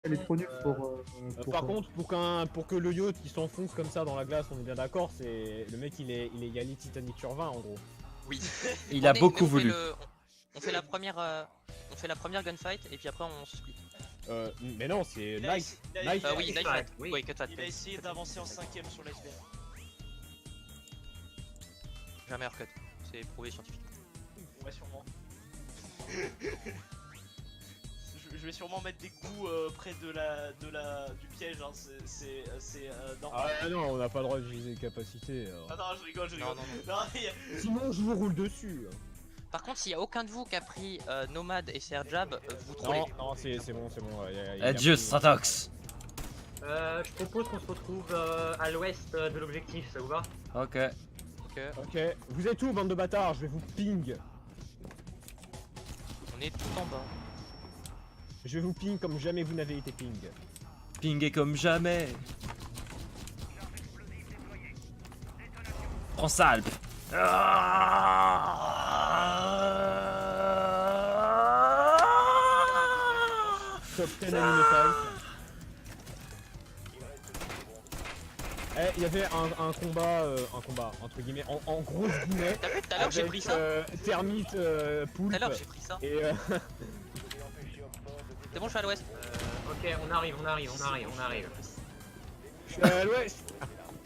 Elle est trop nulle Par contre, pour que le yacht il s'enfonce comme ça dans la glace, on est bien d'accord, c'est le mec il est Yali Titanic sur 20 en gros. Oui. Il a beaucoup voulu. On fait la première gunfight et puis après on se split. Mais non, c'est Knife. Oui, knife fight. Oui, cut fight. Il a essayé d'avancer en 5ème sur l'iceberg. J'ai un meilleur cut, c'est prouvé scientifiquement. Ouais, sûrement. Je vais sûrement mettre des coups près du piège, hein. C'est normal. Ah non, on n'a pas le droit d'utiliser capacité. Ah non, je rigole. Non. Sinon, je vous roule dessus. Par contre, s'il y a aucun de vous qui a pris Nomad et Serjab, vous trollez. Non, c'est bon. Adieu, Stratox. Je propose qu'on se retrouve à l'ouest de l'objectif, ça vous va? Ok. Ok, vous êtes où, bande de bâtards? Je vais vous ping. On est tout en bas. Je vais vous ping comme jamais vous n'avez été ping. Pingé comme jamais. Prends ça, Alp. Top 10 anime fight. Il y avait un combat entre guillemets, en grosse guillemets. T'as vu tout à l'heure j'ai pris ça? Termite, poulpe. Tout à l'heure j'ai pris ça. Et C'est bon, je suis à l'ouest. Ok, on arrive. je suis à l'ouest.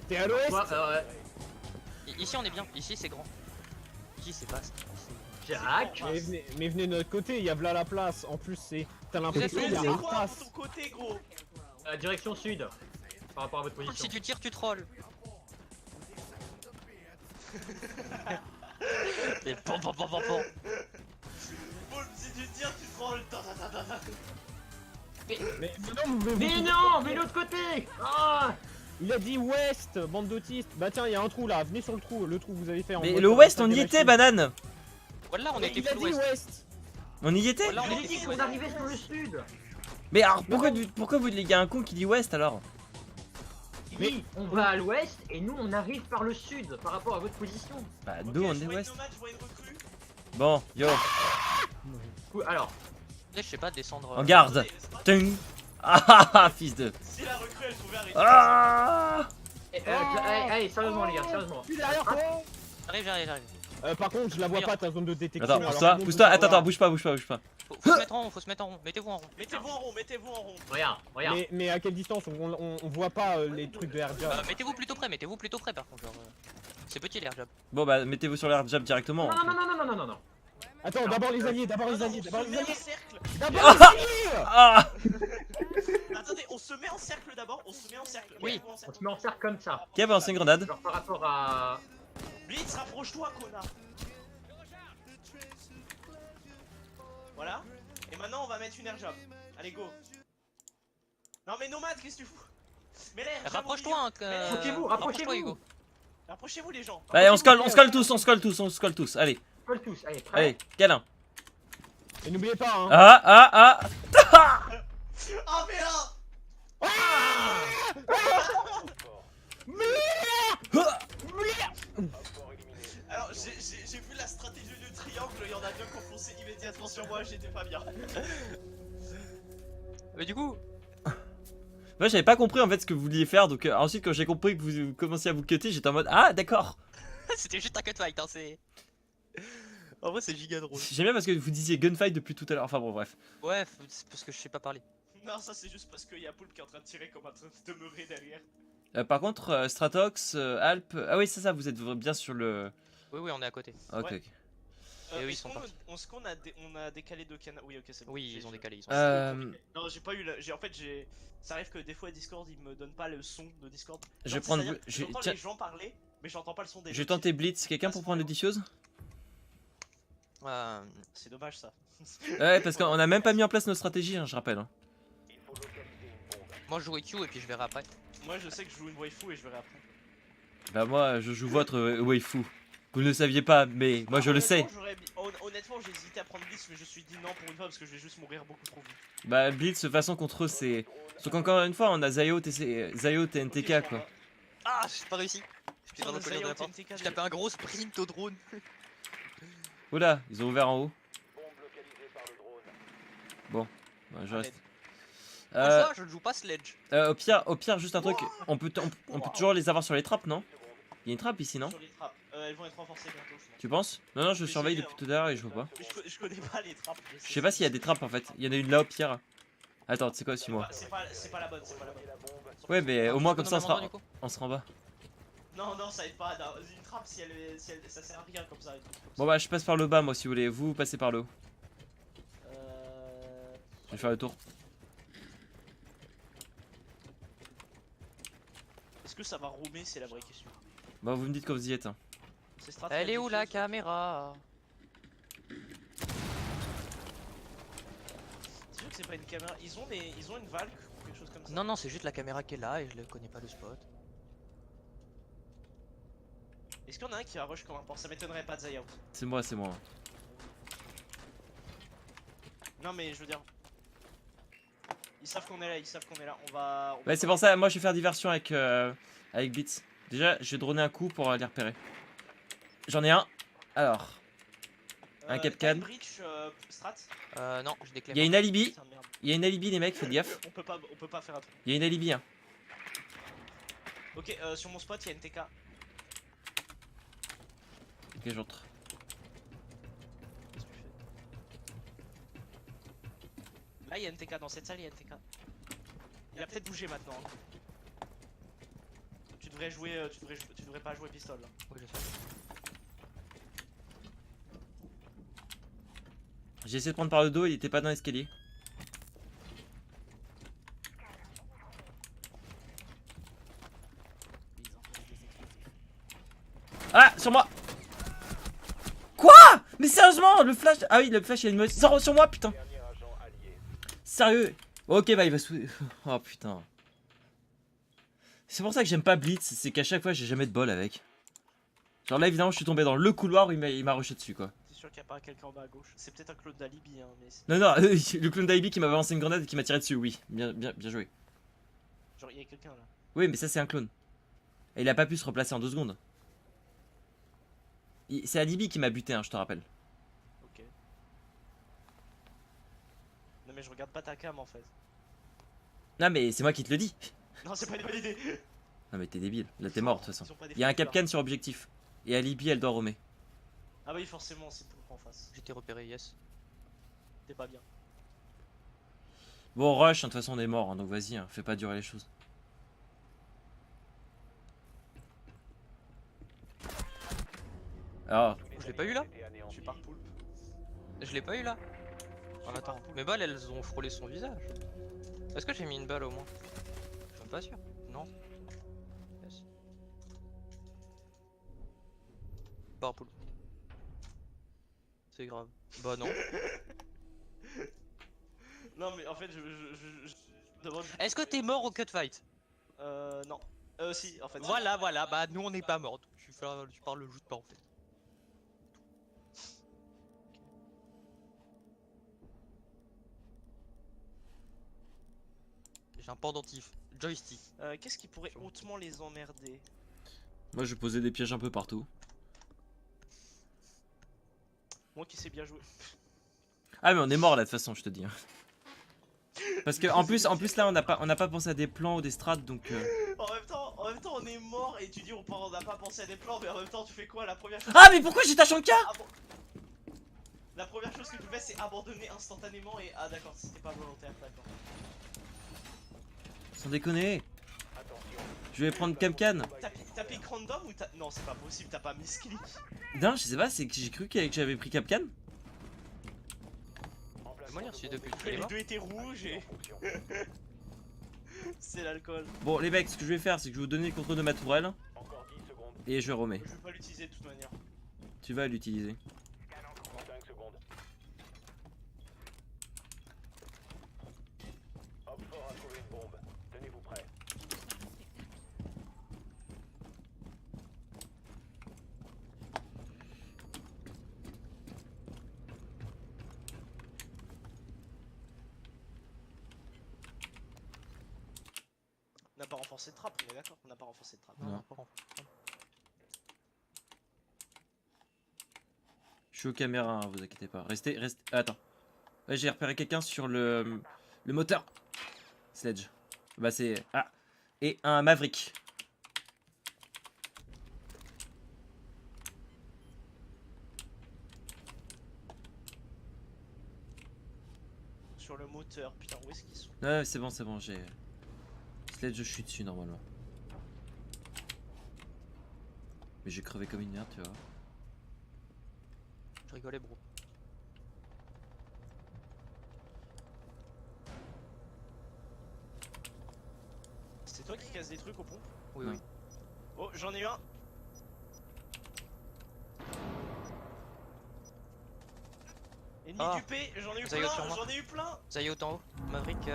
T'es à l'ouest? Ici on est bien, ici c'est grand. Ici c'est vaste. Jack. Mais venez de notre côté, il y a v'là la place. En plus, t'as l'impression qu'il y a C'est un quoi pass. ton côté, gros? Direction sud. Par rapport à votre position. Si tu tires, tu trolls. Et pom. Bon, si tu tires, tu trolls. Mais non, mais l'autre côté. Ah. Il a dit ouest, bande d'autistes. Bah tiens, il y a un trou là, venez sur le trou que vous avez fait en Mais mode le sur West, la on y des était, machines. banane. Voilà, on était Il a full dit ouest. ouest. On y était. Voilà, on J'ai était dit full qu'on ouest. arrivait sur le sud. Mais alors, pourquoi vous, il y a un con qui dit Ouest alors? Oui, on va à l'ouest et nous on arrive par le sud par rapport à votre position. Bah, Ok, nous on je est vois Ouest. une nomade, je vois une recrue. Bon, yo, Cool, alors, Je sais pas, descendre. en garde. Attendez, c'est pas- Tung. Ah, fils de. Si la recrue elle pouvait arrêter. Ah. allez, sérieusement les gars, sérieusement. Je suis derrière toi. J'arrive. Par contre, je la vois pas ta zone de détection. Attends, alors pousse-toi, monte pousse-toi, pour attends, voir. bouge pas. Faut se mettre en rond, mettez-vous en rond. Mettez-vous en rond. Regarde. Mais à quelle distance? On voit pas les trucs de air job. Mettez-vous plutôt près par contre. Genre, c'est petit l'air job. Bon bah, mettez-vous sur l'air jab directement. Non. Attends, d'abord les alliés, On se met en cercle. D'abord les alliés. Ah. Attendez, on se met en cercle d'abord. Oui. Mettez-vous en cercle. On se met en cercle comme ça. Qui a balancé une grenade? Genre par rapport à... Blitz, rapproche-toi, connard. Voilà. Et maintenant, on va mettre une airjab. Allez, go. Non, mais nomade, qu'est-ce que tu fous? Mais l'air. Rapproche-toi, hein, Rapprochez-vous. Hugo. Rapprochez-vous, les gens. Allez, on se colle tous. Allez, Colle tous, allez, prêt. allez, câlin. Et n'oubliez pas, hein. Ah. Ah, mais là. Alors, j'ai vu la stratégie du triangle, il y en a bien qui ont foncé immédiatement sur moi, j'étais pas bien. Mais du coup, Moi j'avais pas compris en fait ce que vous vouliez faire, donc ensuite quand j'ai compris que vous commenciez à vous cutter, j'étais en mode ah d'accord. c'était juste un cut fight, hein, c'est. En vrai, c'est giga drôle. J'aime bien parce que vous disiez gunfight depuis tout à l'heure, enfin bon bref. Ouais, c'est parce que je sais pas parler. Non, ça c'est juste parce qu'il y a Poulpe qui est en train de tirer comme en train de demeurer derrière. Par contre, Stratox, Alp, ah oui c'est ça, vous êtes bien sur le... Oui, on est à côté. Ok, Ouais. ok. Et eux, ils Est-ce sont partis. on a décalé de canal? Oui, ok, c'est bon. Oui, ils ont décalé. Non, j'ai pas eu en fait, ça arrive que des fois Discord il me donne pas le son de Discord. Je vais Genre, prendre... c'est-à-dire que J'entends Tiens, les gens parler, mais j'entends pas le son des je vais autres. tenter Blitz, quelqu'un pour prendre le diffuse? C'est dommage ça. Ouais, parce qu'on a même pas mis en place notre stratégie, hein, je rappelle. Hein. Moi, je joue Q et puis je verrai après. Moi je sais que je joue une waifu et je verrai après. Bah moi, je joue votre waifu. Vous ne le saviez pas, mais moi je le sais. Honnêtement, j'ai hésité à prendre Blitz, mais je me suis dit non pour une fois parce que je vais juste mourir beaucoup trop vite. Bah Blitz, de toute façon contre eux c'est... Sauf qu'encore une fois, on a Zayo et NTK quoi. Ah, j'ai pas réussi. Je On a Zayo, TNTK, J'ai tapé un gros sprint au drone. Oula, ils ont ouvert en haut. Bon, bah, je reste. Ça, je ne joue pas Sledge. Au pire, juste un truc. On peut toujours les avoir sur les trappes, non? Il y a une trappe ici, non? Sur les trappes. Elles vont être renforcées bientôt, je pense. Tu penses? Non, je vais surveille essayer, depuis tout à l'heure et je vois pas. Mais je connais pas les trappes. Je sais pas s'il y a des trappes en fait. Il y en a une là au pire. Attends, tu sais quoi, suis-moi. C'est pas la bonne, c'est pas la bonne. Ouais, mais au moins comme ça, on sera. on sera en bas. Non, ça aide pas. Une trappe, si elle, ça sert à rien comme ça. Bon, bah, je passe par le bas, moi, si vous voulez. Vous passez par le haut. Euh... Je vais faire le tour. Est-ce que ça va roamer? C'est la vraie question. Bah, vous me dites quand vous y êtes. Hein. C'est strat. Elle est où la caméra? C'est sûr que c'est pas une caméra. Ils ont une Valk ou quelque chose comme ça. Non, c'est juste la caméra qui est là et je ne connais pas le spot. Est-ce qu'il y en a un qui va rush comme un porc? Ça m'étonnerait pas de Zayao. C'est moi, c'est moi. Non mais je veux dire. Ils savent qu'on est là, On va. Ouais, c'est pour ça, moi, je vais faire diversion avec Blitz. Déjà, je vais droner un coup pour les repérer. J'en ai un. Alors, un Capcan. Bridge, strat. Non, je déclare. Il y a une alibi. Putain, merde. Il y a une alibi, les mecs, faites gaffe. On peut pas faire un truc. Il y a une alibi, hein. Ok, sur mon spot, il y a une TK. Ok, j'entre. Qu'est-ce que tu fais? Là, il y a une TK. Dans cette salle, il y a une TK. Il a peut-être bougé maintenant. Hein. Tu devrais jouer. Tu devrais pas jouer pistole. Là. Oui, je sais. J'ai essayé de prendre par le dos, il était pas dans l'escalier. Ah, sur moi. Quoi? Mais sérieusement, le flash. Ah oui, le flash, il a une meute. Sur moi, putain. Sérieux? Ok, bah il va sous. Oh putain. C'est pour ça que j'aime pas Blitz, c'est qu'à chaque fois, j'ai jamais de bol avec. Genre là, évidemment, je suis tombé dans le couloir où il m'a rushé dessus, quoi. C'est sûr qu'il n'y a pas quelqu'un en bas à gauche. C'est peut-être un clone d'alibi, hein, mais. Non, non, le clown d'Aibi qui m'a balancé une grenade et qui m'a tiré dessus, oui. Bien joué. Genre, il y a quelqu'un là. Oui, mais ça, c'est un clone. Et il a pas pu se replacer en 2 secondes. C'est Alibi qui m'a buté, hein, je te rappelle. Ok. Non, mais je regarde pas ta cam en fait. Non, mais c'est moi qui te le dis. Non, c'est pas une bonne idée. Non, mais t'es débile. Là, t'es mort, de toute façon. Ils sont pas des Il y a un flics, là. Capcan sur objectif. Et Alibi, elle doit roamer. Ah, bah oui, forcément, c'est tout en face. J'étais repéré, yes. T'es pas bien. Bon, rush, hein, de toute façon, on est mort, hein, donc vas-y, hein, fais pas durer les choses. Alors, Je l'ai pas eu là? Je suis par poule. Je l'ai pas eu là? Oh, attends, mes balles elles ont frôlé son visage. Est-ce que j'ai mis une balle au moins? Je suis pas sûr. Non. Yes. Powerpool. C'est grave. Bah non. Non, mais en fait, je demande. Est-ce que t'es mort au cut fight? Non. Si, en fait. Voilà, bah nous on n'est pas morts. Tu parles juste pas en fait. J'ai un pendentif. Joystick. Qu'est-ce qui pourrait hautement les emmerder? moi, je posais des pièges un peu partout. Moi qui sais bien jouer. Ah, mais on est mort là, de toute façon, je te dis. Hein. Parce que, en plus là, on n'a pas pensé à des plans ou des strats, donc. En même temps, on est mort et tu dis on n'a pas pensé à des plans, mais en même temps, tu fais quoi? La première chose. Ah, mais pourquoi j'ai ta Shanka? La première chose que tu fais, c'est abandonner instantanément et. Ah, d'accord, c'était pas volontaire, d'accord. Sans déconner. Je vais prendre Capcan. T'as pick random ou t'as. Non, c'est pas possible, t'as pas misclick. Non, je sais pas, c'est que j'ai cru que j'avais pris Capcan. Moi j'ai reçu depuis que Les deux étaient rouges et. C'est l'alcool. Bon, les mecs, ce que je vais faire, c'est que je vais vous donner le contrôle de ma tourelle. Et je vais roamer. Je vais pas l'utiliser de toute manière. Tu vas l'utiliser. On n'a pas renforcé de trappe, on est d'accord? On n'a pas renforcé de trappe. Non. pas renforcé. Je suis aux caméras, hein, vous inquiétez pas. Restez. Attends. Ouais, j'ai repéré quelqu'un sur le moteur. Sledge. Bah c'est... Ah. Et un Maverick. Sur le moteur, putain, où est-ce qu'ils sont? Ouais, c'est bon, j'ai... Sledge, je suis dessus normalement. Mais j'ai crevé comme une merde, tu vois. Je rigolais, bro. C'est toi qui casse des trucs au pont? Oui, Non. oui. Oh, j'en ai eu un. Ennemi Ah. du P, j'en ai eu Zayo sur plein, moi. j'en ai eu plein. Zayo en haut. Maverick,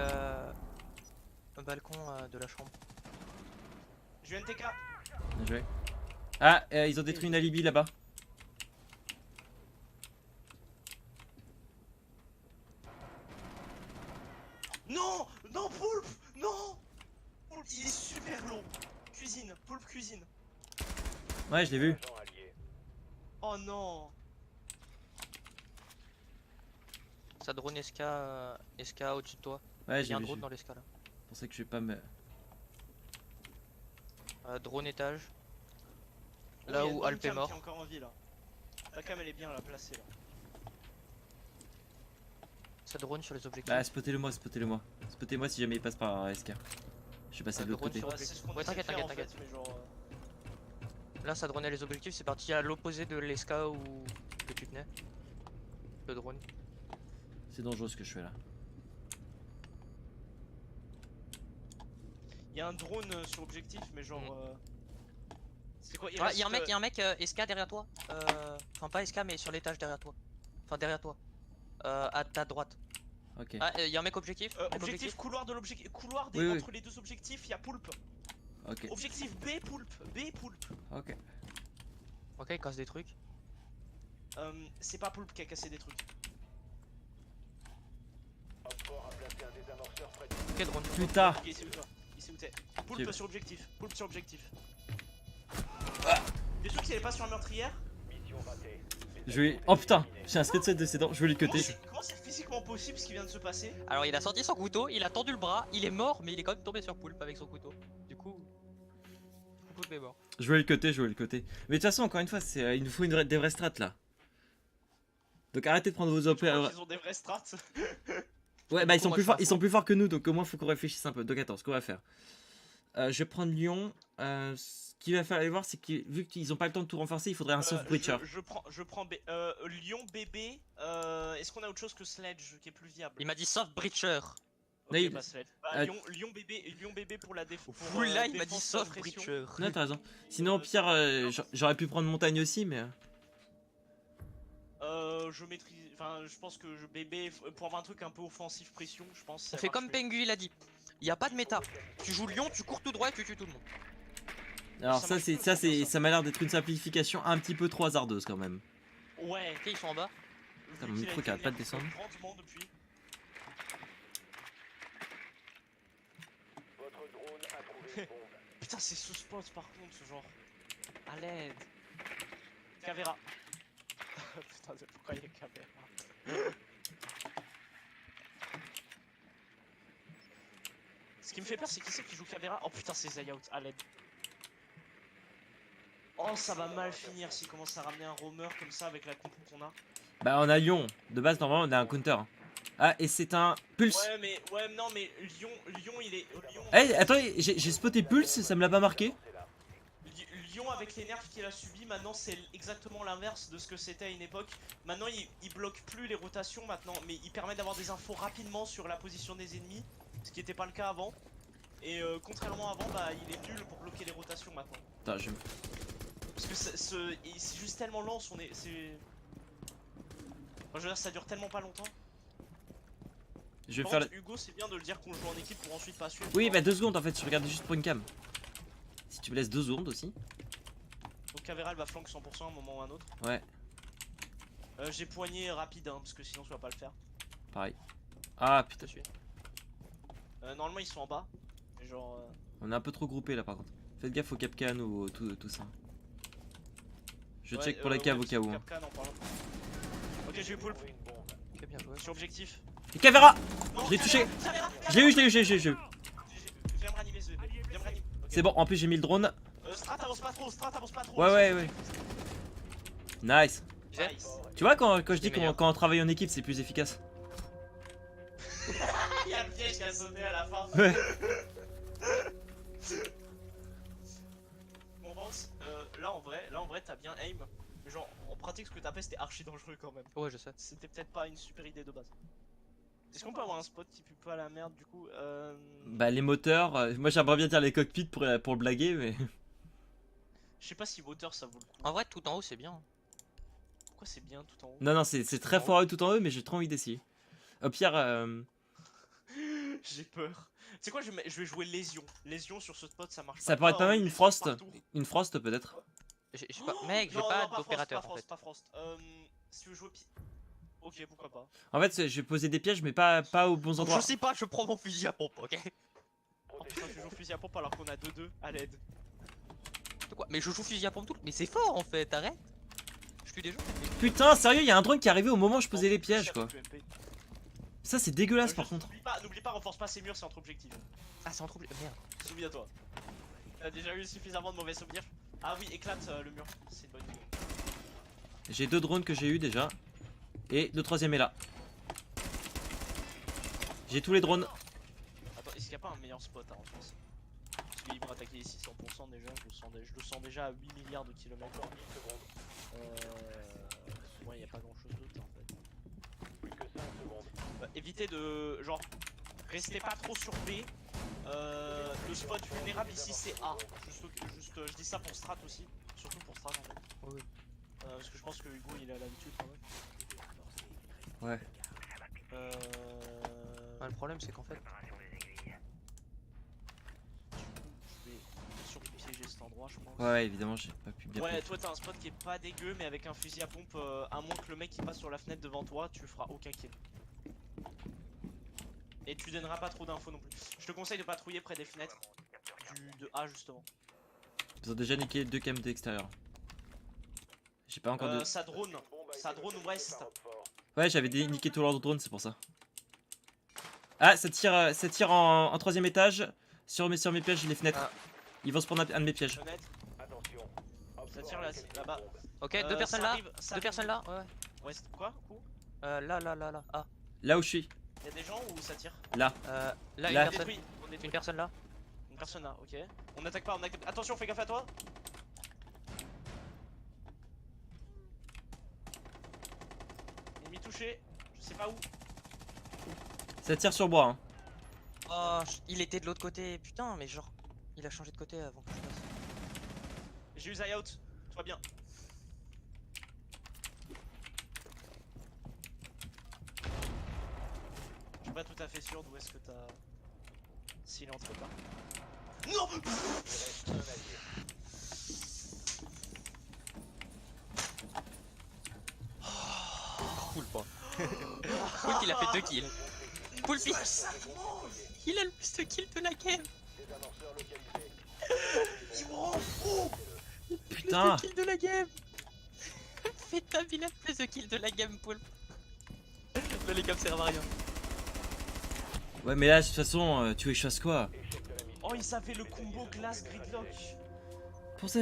au balcon de la chambre. J'ai eu NTK. Bien joué. Ah, ils ont détruit une alibi là-bas. Non, non, Poulpe, non. Poulpe, il est super long. Cuisine, Poulpe cuisine. Ouais, je l'ai vu. Oh non. Ça drone SK, SK au-dessus de toi. Ouais, Il y j'ai a un vu. drone C'est dans l'SK là. pour ça que je vais pas me... Drone étage. Oh, Là il y a où une Alp est cam mort. qui est encore en vie là. La cam elle est bien là placée là. Ça drone sur les objectifs. Bah, spottez-le-moi. Spottez-moi si jamais il passe par SK. Je suis passé de l'autre drone côté. sur- Ouais, c'est ce qu'on Ouais, essaie de t'inquiète, faire, en t'inquiète, fait, mais genre, Là, ça dronait les objectifs. C'est parti à l'opposé de l'SK où que tu tenais. Le drone. C'est dangereux ce que je fais là. il y a un drone sur objectif mais genre c'est quoi? Ouais, y a un mec SK derrière toi. Enfin, pas SK, mais sur l'étage derrière toi. Enfin, derrière toi. À ta droite. Ok. Ah, y a un mec objectif. mec objectif, couloir de l'objectif, couloir Oui, oui. entre les deux objectifs, il y a Poulpe. Ok. Objectif B Poulpe. Ok. Ok, il casse des trucs. C'est pas Poulpe qui a cassé des trucs. Ok, drone. Putain. Ok, c'est où toi? Il sait où t'es? Poulpe J'ai- sur objectif. Poulpe sur objectif. T'es sûr qu'il est pas sur la meurtrière? Je vais... Oh putain. J'ai un screenshot de ses dents. Je vais le cuter. Comment c'est physiquement possible ce qui vient de se passer? Alors, il a sorti son couteau, il a tendu le bras, il est mort, mais il est quand même tombé sur Poulpe avec son couteau. Du coup, Poulpe est mort. Je vais le cuter. Mais de toute façon, encore une fois, c'est il nous faut des vraies strats là. Donc arrêtez de prendre vos OP. Ils ont des vrais strats. Ouais, bah ils coup, sont moi, plus je forts, fais un ils sont plus forts que nous, donc au moins faut qu'on réfléchisse un peu. Donc attends, ce qu'on va faire. Je vais prendre Lyon. Ce qu'il va falloir voir, c'est que vu qu'ils ont pas le temps de tout renforcer, il faudrait un soft breacher. Je prends Lyon bébé. Est-ce qu'on a autre chose que Sledge qui est plus viable? Il m'a dit soft breacher. Ok, Mais bah, Sledge. Bah, Euh, Lyon bébé pour la défense. Là, il m'a dit soft breacher. Non, t'as raison. Sinon, au pire, j'aurais pu prendre montagne aussi, mais. Je maîtrise. Enfin, je pense que bébé pour avoir un truc un peu offensif pression, je pense. On fait comme Pengu, il a dit. Y a pas de méta. Tu joues Lyon, tu cours tout droit et tu tues tout le monde. Alors Ça ça m'a l'air d'être une simplification un petit peu trop hasardeuse quand même. Ouais. Ok, ils sont en bas. Putain, mon micro qui arrête pas de descendre. Grandement depuis. Putain, c'est sous spot par contre, ce genre. À l'aide. Cavera. Putain, pourquoi il y a Cavera? Ce qui me fait peur, c'est qui c'est qui joue Cavera. Oh putain, c'est Zayout, à l'aide. Oh, ça va mal finir s'il commence à ramener un roamer comme ça avec la compo qu'on a. Bah, on a Lyon. De base, normalement, on a un counter. Ah, et c'est un Pulse. Ouais, non, mais Lyon, il est. Lyon, Eh, attends, j'ai spoté Pulse, ça me l'a pas marqué. Lyon avec les nerfs qu'il a subi, maintenant c'est exactement l'inverse de ce que c'était à une époque. Maintenant il bloque plus les rotations maintenant, mais il permet d'avoir des infos rapidement sur la position des ennemis, ce qui n'était pas le cas avant. Et contrairement à avant, bah il est nul pour bloquer les rotations maintenant. Attends, je... Parce que c'est juste tellement lent, Moi, je veux dire, ça dure tellement pas longtemps. je vais Par faire... contre, Hugo, c'est bien de le dire qu'on joue en équipe pour ensuite pas suivre. Oui, bah 2 secondes en fait, je regardais juste pour une cam. Si tu me laisses 2 secondes aussi. Donc Cavera elle va flank 100% à un moment ou à un autre. Ouais, J'ai poigné rapide, hein, parce que sinon tu vas pas le faire. pareil. Ah putain, Je te suis. Normalement ils sont en bas. Mais genre. on est un peu trop groupé là par contre. Faites gaffe au Capcan ou tout ça. Je Ouais, check pour les caves au cas où. Capcan, en parlant. Ok, j'ai eu Poulpe Ok, bien joué. sur objectif. Et Cavera! Non, Je l'ai touché. Cavera, Je l'ai eu. C'est bon, en plus j'ai mis le drone. Strat avance pas trop, Strat avance pas trop. Ouais. Nice. Nice. Tu vois, quand je dis Les meilleurs. quand on travaille en équipe, c'est plus efficace. Il y a le piège qui a sauté à la fin. Ouais. Bon, Vance, là en vrai, t'as bien aim. Mais genre, en pratique, ce que t'as fait, c'était archi dangereux quand même. Ouais, je sais. C'était peut-être pas une super idée de base. Est-ce qu'on peut avoir un spot qui pue pas la merde du coup Bah, les moteurs. Moi, j'aimerais bien dire les cockpits pour le blaguer, mais. Je sais pas si moteur ça vaut le coup. En vrai, tout en haut, c'est bien. Pourquoi c'est bien tout en haut? Non, c'est très En haut. fort tout en eux, mais j'ai trop envie d'essayer. Au pire, J'ai peur. Tu sais quoi, je vais jouer lésion. Lésion sur ce spot, ça marche ça pas. pourrait être pas mal une lésion frost. partout. Une frost peut-être. J'ai pas... Mec, j'ai Non, pas non, d'opérateur en Frost, fait. pas Frost. Si tu veux jouer ok, pourquoi pas. En fait, je vais poser des pièges, mais pas aux bons endroits. Je sais pas, je prends mon fusil à pompe, ok? Oh putain, tu joues fusil à pompe alors qu'on a 2-2 à l'aide. De quoi? Mais je joue fusil à pompe tout. Mais c'est fort en fait, arrête! Je tue des gens. Putain, sérieux, il y a un drone qui est arrivé au moment où je posais les pièges, Cher quoi. UMP. Ça, c'est dégueulasse par Juste, contre. N'oublie pas, renforce pas ces murs, c'est entre objectifs. Ah, c'est en trouble. Merde. Souviens-toi. T'as déjà eu suffisamment de mauvais souvenirs. Ah oui, éclate le mur, c'est une bonne idée. J'ai 2 drones que j'ai eu déjà. Et le troisième est là. J'ai tous les drones. Attends, est-ce qu'il n'y a pas un meilleur spot à renforcer? Parce qu'ils vont attaquer ici 100% déjà, je le sens déjà à 8 milliards de kilomètres. Ouais, il n'y a pas grand chose d'autre en fait. Bah, évitez de. Genre, restez pas trop sur B. Le spot vulnérable ici c'est A. Juste, je dis ça pour Strat aussi. Surtout pour Strat en fait. Oui. Parce que je pense que Hugo il a l'habitude quand même. Ouais. Ah, le problème, c'est qu'en fait. Je vais surtout piéger cet endroit, je pense. Ouais, évidemment, j'ai pas pu bien. Ouais, toi t'as un spot qui est pas dégueu, mais avec un fusil à pompe, à moins que le mec qui passe sur la fenêtre devant toi, tu feras aucun kill. Et tu donneras pas trop d'infos non plus. Je te conseille de patrouiller près des fenêtres de A justement. Ils ont déjà niqué 2 cams d'extérieur. J'ai pas encore de. Ça drone ouest. Ouais, j'avais niqué tout leur drone, c'est pour ça. Ah, ça tire en 3ème étage. Sur mes pièges, les fenêtres. Ah. Ils vont se prendre un de mes pièges. Fenêtre. Ça tire là-bas. Ok, deux personnes ça là. arrive, ça Deux arrive. personnes là. Ouais. Ouest, quoi? Coup Là. Ah. Là où je suis. Y'a des gens ou ça tire? Là. Là, Là. une personne. Détruit, on détruit. Une personne là. Une personne là, ok. On attaque pas, on attaque. Attention, fais gaffe à toi. Ennemi touché, je sais pas où. Ça tire sur bois. Hein. Oh, il était de l'autre côté. Putain, mais genre, il a changé de côté avant que je passe. J'ai eu Zay out, tout va bien. Je suis pas tout à fait sûr d'où est-ce que t'as. S'il entre pas. Non. Cool pas. Cool qu'il a fait 2 kills. Cool fils. Il a le plus de kills de la game. Il me rend fou. Putain. Plus de kills de la game. Fais ta il a plus de kills de la game, Poulpe. Là, les caps servent à rien. Ouais, mais là, de toute façon, tu échasses quoi? Oh, il savait le combo glace gridlock. Pour ça.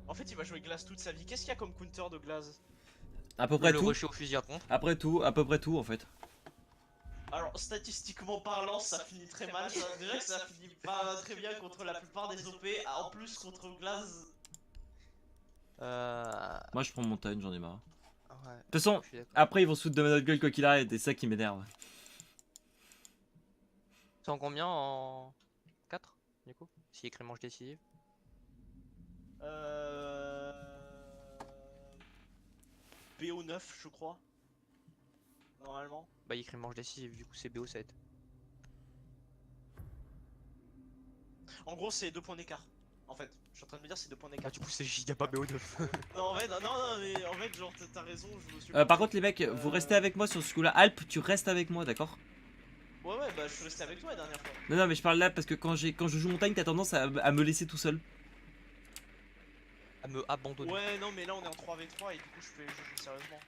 En fait, il va jouer glace toute sa vie. Qu'est-ce qu'il y a comme counter de glace? À peu près Le tout. rusher au fusil à pompe. Après tout, à peu près tout en fait. Alors, statistiquement parlant, ça finit très mal. Déjà que ça finit pas très bien contre la plupart des OP. En plus, contre glace. Moi, je prends montagne, j'en ai marre. Ouais. De toute façon, Je suis d'accord. après, ils vont se foutre de notre gueule quoi qu'il arrive, et c'est ça qui m'énerve. C'est en combien en 4 du coup? Si écrit manche décisive. BO9, je crois. Normalement. Bah il écrit manche décisive, du coup c'est BO7. En gros, c'est 2 points d'écart. En fait, je suis en train de me dire, c'est 2 points d'écart. Ah du coup c'est giga pas BO9. Non, en fait, non, mais en fait, genre, t'as raison, je me suis. Par contre, les mecs, vous restez avec moi sur ce coup-là. Alp, tu restes avec moi, d'accord? Ouais, bah, je suis resté avec toi la dernière fois. Non, mais je parle là parce que quand je joue montagne, t'as tendance à me laisser tout seul. À me abandonner. Ouais, non, mais là, on est en 3v3 et du coup, je fais jouer sérieusement.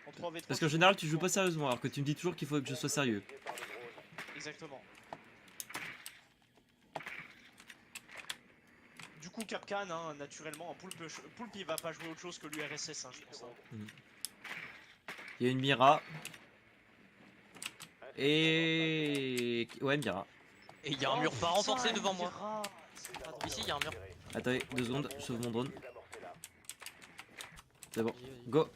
En 3v3. Parce qu'en général, tu joues pas sérieusement, alors que tu me dis toujours qu'il faut que je sois sérieux. Exactement. Du coup, Capcan, hein, naturellement, Poulpe il va pas jouer autre chose que l'URSS, hein, je pense. Hein. Il y a une Mira. Et... Ouais, Mira. Et il y a un mur pas renforcé devant moi. moi. Ici, il y a un mur. Attendez, 2 secondes, je sauve mon drone. C'est bon, go.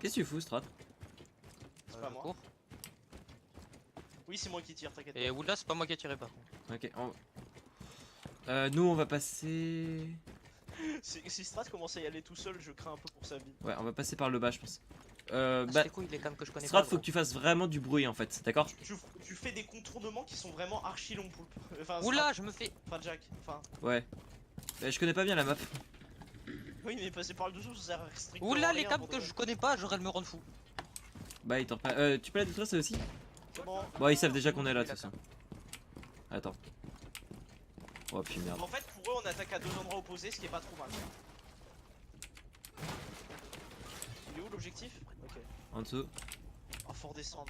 Qu'est-ce que tu fous, Strat? C'est pas moi. Cours. Oui, c'est moi qui tire, t'inquiète pas. Et Oula, c'est pas moi qui ai tiré par contre. Ok, nous on va passer... Si Strat commence à y aller tout seul, je crains un peu pour sa vie. Ouais, on va passer par le bas, je pense. Ah, Bah, c'est cool, il est comme que je connais Strat, pas. faut que tu fasses vraiment du bruit en fait, d'accord? Tu fais des contournements qui sont vraiment archi longs, Poulpe. Enfin, Oula, Strat, je me fais. enfin Jack, enfin... Ouais. Bah, je connais pas bien la map. Oui, mais passer par le dessous, ça sert strictement Oula, à les rien câbles pour que de je vrai. connais pas, j'aurais me rendre fou. Bah, il t'en pas. Tu peux la détruire ça aussi? C'est bon. Bon, ils savent déjà qu'on est là de toute façon. Attends. Oh puis merde. En fait, pour eux, on attaque à deux endroits opposés, ce qui est pas trop mal. Il est où l'objectif? Ok. En dessous. Oh, faut redescendre.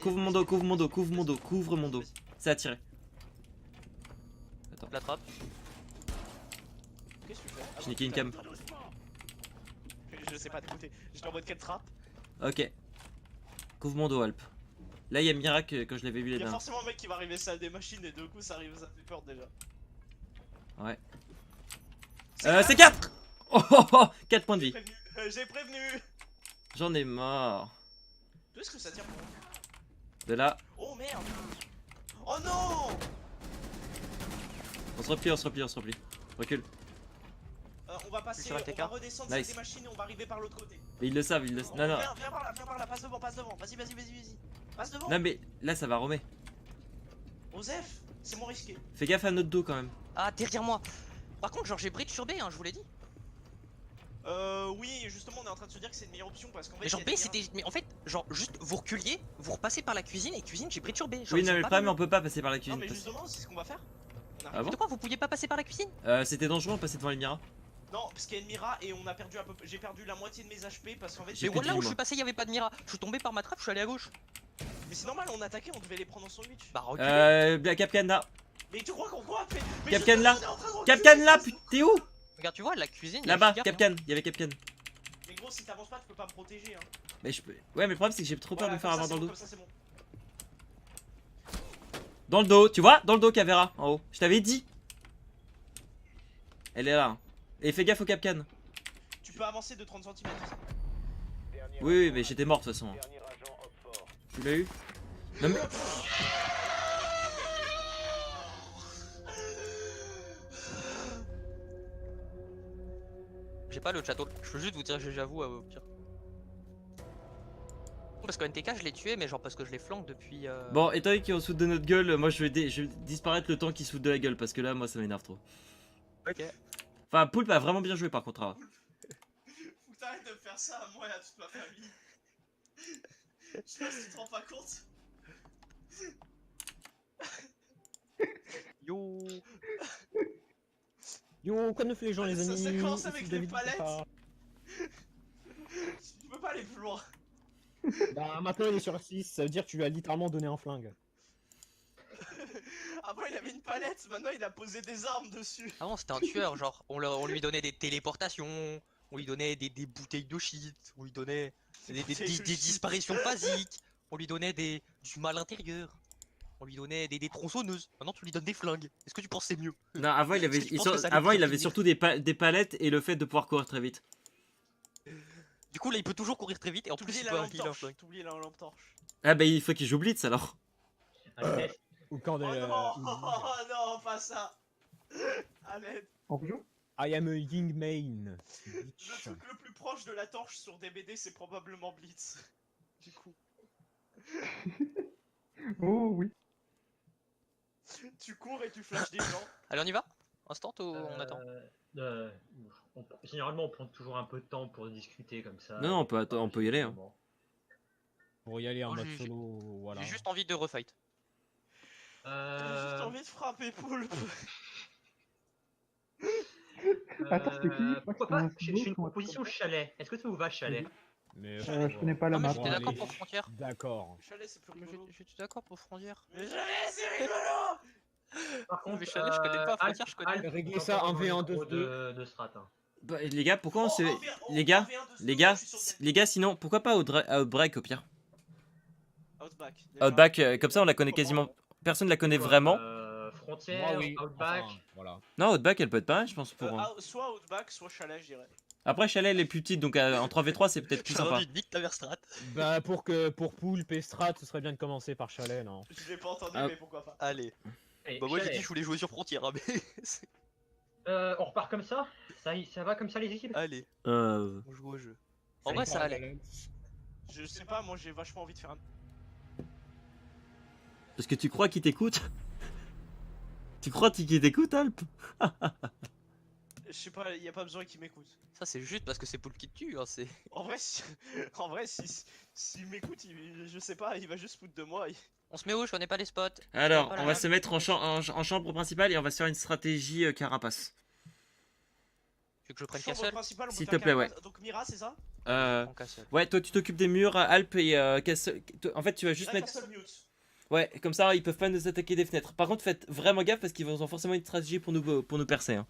Couvre mon dos, couvre mon dos, couvre mon dos, couvre mon dos. Vas-y. C'est à tirer. Attends. La trappe. Qu'est-ce que tu fais? J'ai niqué une cam. Je sais pas t'écouter. J'étais en mode quelle trappe? Ok. Couvre mon dos, Alp. Là, il y a Mirac quand je l'avais vu les Il y a dernières. forcément un mec qui va arriver salle des machines et deux coups ça arrive, ça fait peur déjà. Ouais. C'est 4. Oh oh oh 4 points de vie. J'ai prévenu. J'en ai marre. D'où est-ce que ça tire pour moi? De là, Oh merde. Oh non. on se replie, on se replie, on se replie. Recule. On va passer, Sur la on TK. va redescendre Nice. salle des machines et on va arriver par l'autre côté. Mais ils le savent, ils le savent. Non, non. Viens par là, passe devant, Vas-y, vas-y. Passe devant. Non, mais là, ça va romer. Osef, c'est moins risqué. Fais gaffe à notre dos quand même. Ah, derrière moi. Par contre, genre, j'ai bridge sur B, hein, je vous l'ai dit. Oui, justement, on est en train de se dire que c'est une meilleure option parce qu'en fait. Mais genre il y B, a des c'était. Mais en fait, genre, juste vous reculiez, vous repassez par la cuisine et cuisine, j'ai bridge sur B. Genre, Oui, ils non, sont mais le pas problème, venus. on peut pas passer par la Non, cuisine. mais parce- justement, c'est ce qu'on va faire. On Ah arrive. bon? De quoi vous pouviez pas passer par la cuisine? C'était dangereux, on passait devant les Mira. Non, parce qu'il y a une Mira et on a perdu un peu. J'ai perdu la moitié de mes HP parce qu'en fait. J'ai Mais plus de voilà vie, où je moi. suis passé, il y avait pas de mira. Je suis tombé par ma trappe, je suis allé à gauche. Mais c'est normal, on attaquait, on devait les prendre en sandwich. Bah, reculez. Bien, Capcan là. Mais tu crois qu'on croit? Mais Capcan je- là. on est en train de reculer, Capcan là, c'est- putain, t'es où? Regarde, tu vois, la cuisine. il y a Là-bas, Chica, Capcan, il y avait Capcan. Mais gros, si t'avances pas, tu peux pas me protéger. Hein. Mais je peux. Ouais, mais le problème, c'est que j'ai trop peur de me faire avoir dans le dos. Comme ça, c'est bon. Dans le dos, tu vois? Dans le dos, Cavera, en haut. Je t'avais dit. Elle est là. Hein. Et fais gaffe au Capcan. Tu peux avancer de 30 cm. Oui, oui, mais j'étais mort de toute façon. Tu l'as eu? Non, mais. J'ai pas le château. Je peux juste vous dire, j'avoue, au pire. Parce que NTK, je l'ai tué, mais genre parce que je les flanque depuis. Bon, étant donné qu'ils ont se foutent de notre gueule, moi je vais disparaître le temps qu'ils se foutent de la gueule parce que là, moi ça m'énerve trop. Ok. Enfin, Poulpe a vraiment bien joué par contre. Hein. Faut que t'arrêtes de faire ça à moi et à toute ma famille. Je sais pas si tu te rends pas compte. Yo. Yo, quoi de neuf les gens, les Ça amis? commence Ici avec les David palettes. Picard. Tu peux pas aller plus loin. Bah, maintenant il est sur 6, ça veut dire que tu lui as littéralement donné un flingue. Avant il avait une palette, maintenant il a posé des armes dessus. Avant, c'était un tueur, genre, on lui donnait des téléportations, on lui donnait des bouteilles de shit, on lui donnait des bouteilles de shit. disparitions phasiques, on lui donnait du mal intérieur, on lui donnait des tronçonneuses. Maintenant, tu lui donnes des flingues. Est-ce que tu penses que c'est mieux? Non, avant il avait, Parce que je pense que ça allait avant, il très avait finir. surtout des palettes et le fait de pouvoir courir très vite. Du coup, là, il peut toujours courir très vite et en plus, T'oublies il la peut lampe il a un torche. flingue. T'oublies la lampe torche. Ah bah il faut qu'il joue Blitz alors. Un test. Ou quand Oh non, oh non, pas ça. Allez, I am a Ying Main. le truc le plus proche de la torche sur des BD c'est probablement Blitz. Du coup. Oh oui. Tu cours et tu flashes des gens. Allez, on y va? Instant ou on attend? Généralement, on prend toujours un peu de temps pour discuter comme ça. Non, non, on peut y aller, hein. Pour y aller en Moi, mode j'ai- solo, voilà. J'ai juste envie de refight. J'ai juste envie de frapper Poulpe. Attends, c'était qui? Je crois que Pourquoi c'était un pas? J'ai solo, une comment- proposition chalet. Est-ce que ça vous va chalet? Mais Je connais pas la Non mais map. j'étais Bon, d'accord allez. pour frontière. D'accord. Chalet, c'est plus Mais rigolo. J'étais d'accord pour frontière. Mais Chalet, c'est rigolo. Par contre, Mais chalet, je connais pas, frontière, je connais. Régler j'entends ça dans 1v1 le micro 2v2. de strat. Hein. Bah, les gars, pourquoi on Oh, se. 1v1, Les gars, 1v1 de les Snow, gars, je suis sur le deck. les gars, sinon, pourquoi pas Outbreak au pire? Outback. déjà. Outback, comme ça on la connaît Comment, quasiment. ouais. Personne la connaît Quoi, vraiment. Frontière, Moi oui. Outback. Enfin, voilà. Non, Outback elle peut être pas mal, je pense. Pour. Soit Outback, soit Chalet, je dirais. Après, Chalet elle est plus petite donc en 3v3 c'est peut-être plus J'ai sympa. envie de nique ta mère strat. Bah pour Poulpe et Strat, ce serait bien de commencer par Chalet, non? Je l'ai pas entendu, Ah. mais pourquoi pas. Allez. Et Bah moi j'ai Chalet. dit que je voulais jouer sur frontière, hein, mais... On repart comme ça, ça va comme ça les équipes? Allez, Euh. on joue au jeu. En vrai ça allait. Je sais pas, moi j'ai vachement envie de faire un. Parce que tu crois qu'il t'écoute? Tu crois qu'il t'écoute, Alp? Je sais pas, y a pas besoin qu'il m'écoute. Ça c'est juste parce que c'est Poul qui te tue, hein, c'est... En vrai, en vrai, s'il m'écoute, je sais pas, il va juste foutre de moi. On se met où? Je connais pas les spots. Alors, Voilà. on va se mettre en chambre principale et on va se faire une stratégie carapace. Tu veux que je prenne Chambre Castle? principale, on peut S'il faire te plaît, Carapace. Donc Mira, c'est ça? Euh. Prends Castle. Ouais, toi tu t'occupes des murs, Alp et Castle. En fait, tu vas juste Mira, mettre. Castle mute. Ouais, comme ça ils peuvent pas nous attaquer des fenêtres. Par contre, faites vraiment gaffe parce qu'ils ont forcément une stratégie pour nous percer. Hein.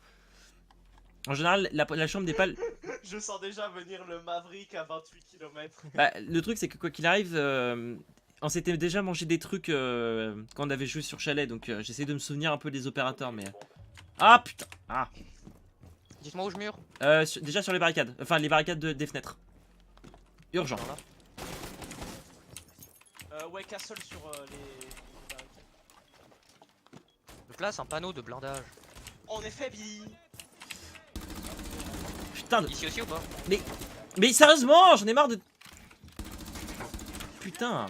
En général, la chambre n'est pas. Je sens déjà venir le Maverick à 28 km. Bah, le truc, c'est que quoi qu'il arrive, on s'était déjà mangé des trucs quand on avait joué sur Chalet, donc j'essaie de me souvenir un peu des opérateurs, mais. Ah putain! Ah! Dites-moi où je mure. Déjà sur les barricades, enfin les barricades des fenêtres. Urgent. Voilà. Ouais, Castle sur les. Donc là c'est un panneau de blindage. En effet, Billy. Putain de. Ici aussi ou pas? Mais sérieusement, j'en ai marre de. Putain!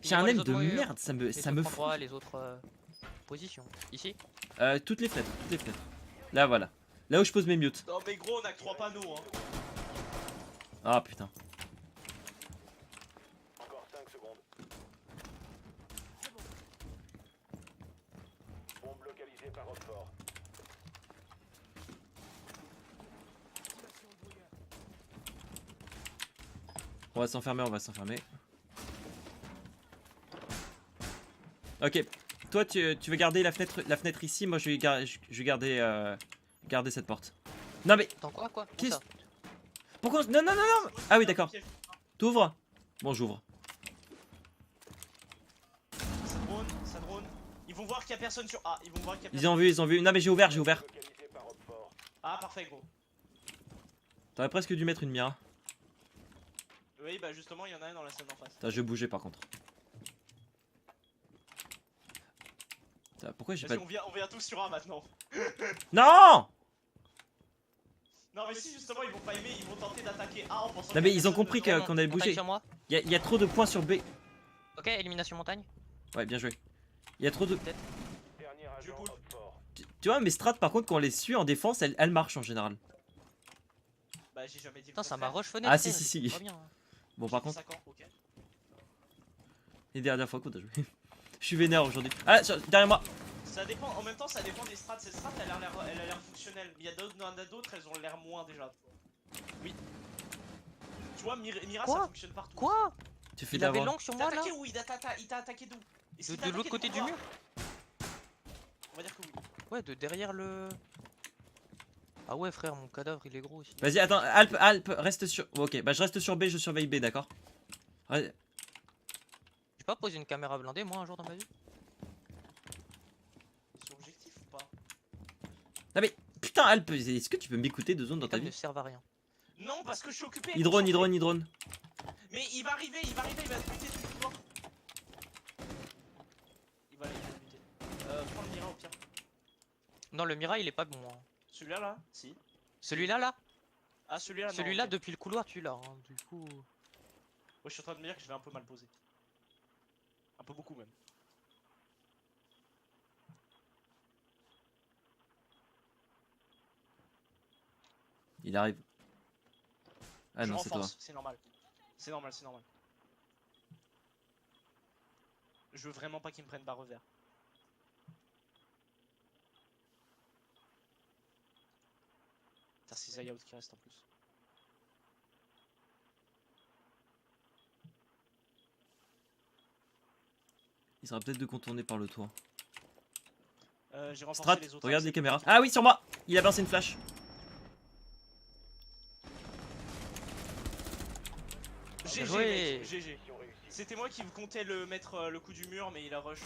J'ai un Dis-moi les aim autres de voyures, merde, ça Les me autres fout. endroits, les autres positions. Ici? Toutes les fenêtres, toutes les fenêtres. Là voilà. Là où je pose mes mutes. Non, mais gros, on a que 3 panneaux, hein. Ah putain. Encore 5 secondes. Bombe localisée par Roquefort. On va s'enfermer, on va s'enfermer. Ok. Toi, tu veux garder la fenêtre ici. Moi, je vais garder cette porte. Non, mais Attends quoi quoi? Où Qu'est-ce- ça? pourquoi. Non, non, non, non. Ah oui, d'accord. T'ouvres. Bon, j'ouvre. Ça drone. Ils vont voir qu'il y a personne sur A. Ils vont voir qu'il y a Ils personne. ont vu, ils ont vu. Non, mais j'ai ouvert, j'ai ouvert. Localisée par Roquefort. Ah, parfait, gros. T'aurais presque dû mettre une mire. Oui, bah justement, il y en a un dans la scène en face. Putain, je vais bouger par contre. Putain, pourquoi j'ai Vas-y, pas. on vient tous sur A maintenant. Non! Non, mais si justement, ils vont pas aimer, ils vont tenter d'attaquer A en pensant. Non, qu'il mais y a ils ont personne compris dedans. qu'on allait Montagne bouger. sur moi. Il y a trop de points sur B. Ok, élimination montagne. Ouais, bien joué. Il y a trop de. Dernier agent pull. Roquefort. Tu vois, mes strats, par contre, quand on les suit en défense, elles marchent en général. Bah, j'ai jamais dit. le Putain, ça m'a contraire. rush fenêtre. Ah, frère, si, j'étais si. pas bien, hein. Bon, J'ai par dit contre, 5 ans, ok. les dernières fois qu'on a joué. Je suis vénère aujourd'hui. Ah, derrière moi. Ça dépend, en même temps, ça dépend des strats. Cette strat, elle a l'air fonctionnelle. Il y a d'autres, elles ont l'air moins déjà. Oui. Tu vois, Mira, Quoi ça fonctionne partout. Quoi? Tu fais Il avait d'avant. l'angle sur Il t'a moi là? attaqué où? Il t'a attaqué d'où? Et s'il t'a De l'autre attaqué côté du couloir mur? On va dire que oui. Ouais, de derrière le. Ah ouais, frère, mon cadavre il est gros aussi. Vas-y, attends, Alp, reste sur. Ok, bah je reste sur B, je surveille B, d'accord? Ouais. J'ai pas posé une caméra blindée moi un jour dans ma vie? C'est objectif ou pas? Non, mais putain, Alp, est-ce que tu peux m'écouter 2 secondes dans ta Ils ne vie? servent à rien. Non, parce que je suis occupé. Il drone, il concentré. drone, il drone. Mais il va arriver, il va te buter depuis le couloir. Il va te buter. Prends le Mira au pire. Non, le Mira il est pas bon. Hein. Celui-là là? Si. Celui-là là? Ah, celui-là non. Celui-là ok. depuis le couloir tu l'as. Hein. Du coup. Ouais, je suis en train de me dire que je vais un peu mal poser. Un peu beaucoup même. Il arrive. Ah Je non, c'est toi. renforce, c'est normal. C'est normal, c'est normal. Je veux vraiment pas qu'ils me prennent par revers. Putain, c'est Zaya out qui reste en plus. Il sera peut-être de contourner par le toit. J'ai renforcé Strat, les autres. regarde les accès. caméras. Ah oui, sur moi. Il a balancé une flash. GG, joué. mec, GG. C'était moi qui comptais le mettre le coup du mur, mais il a rush.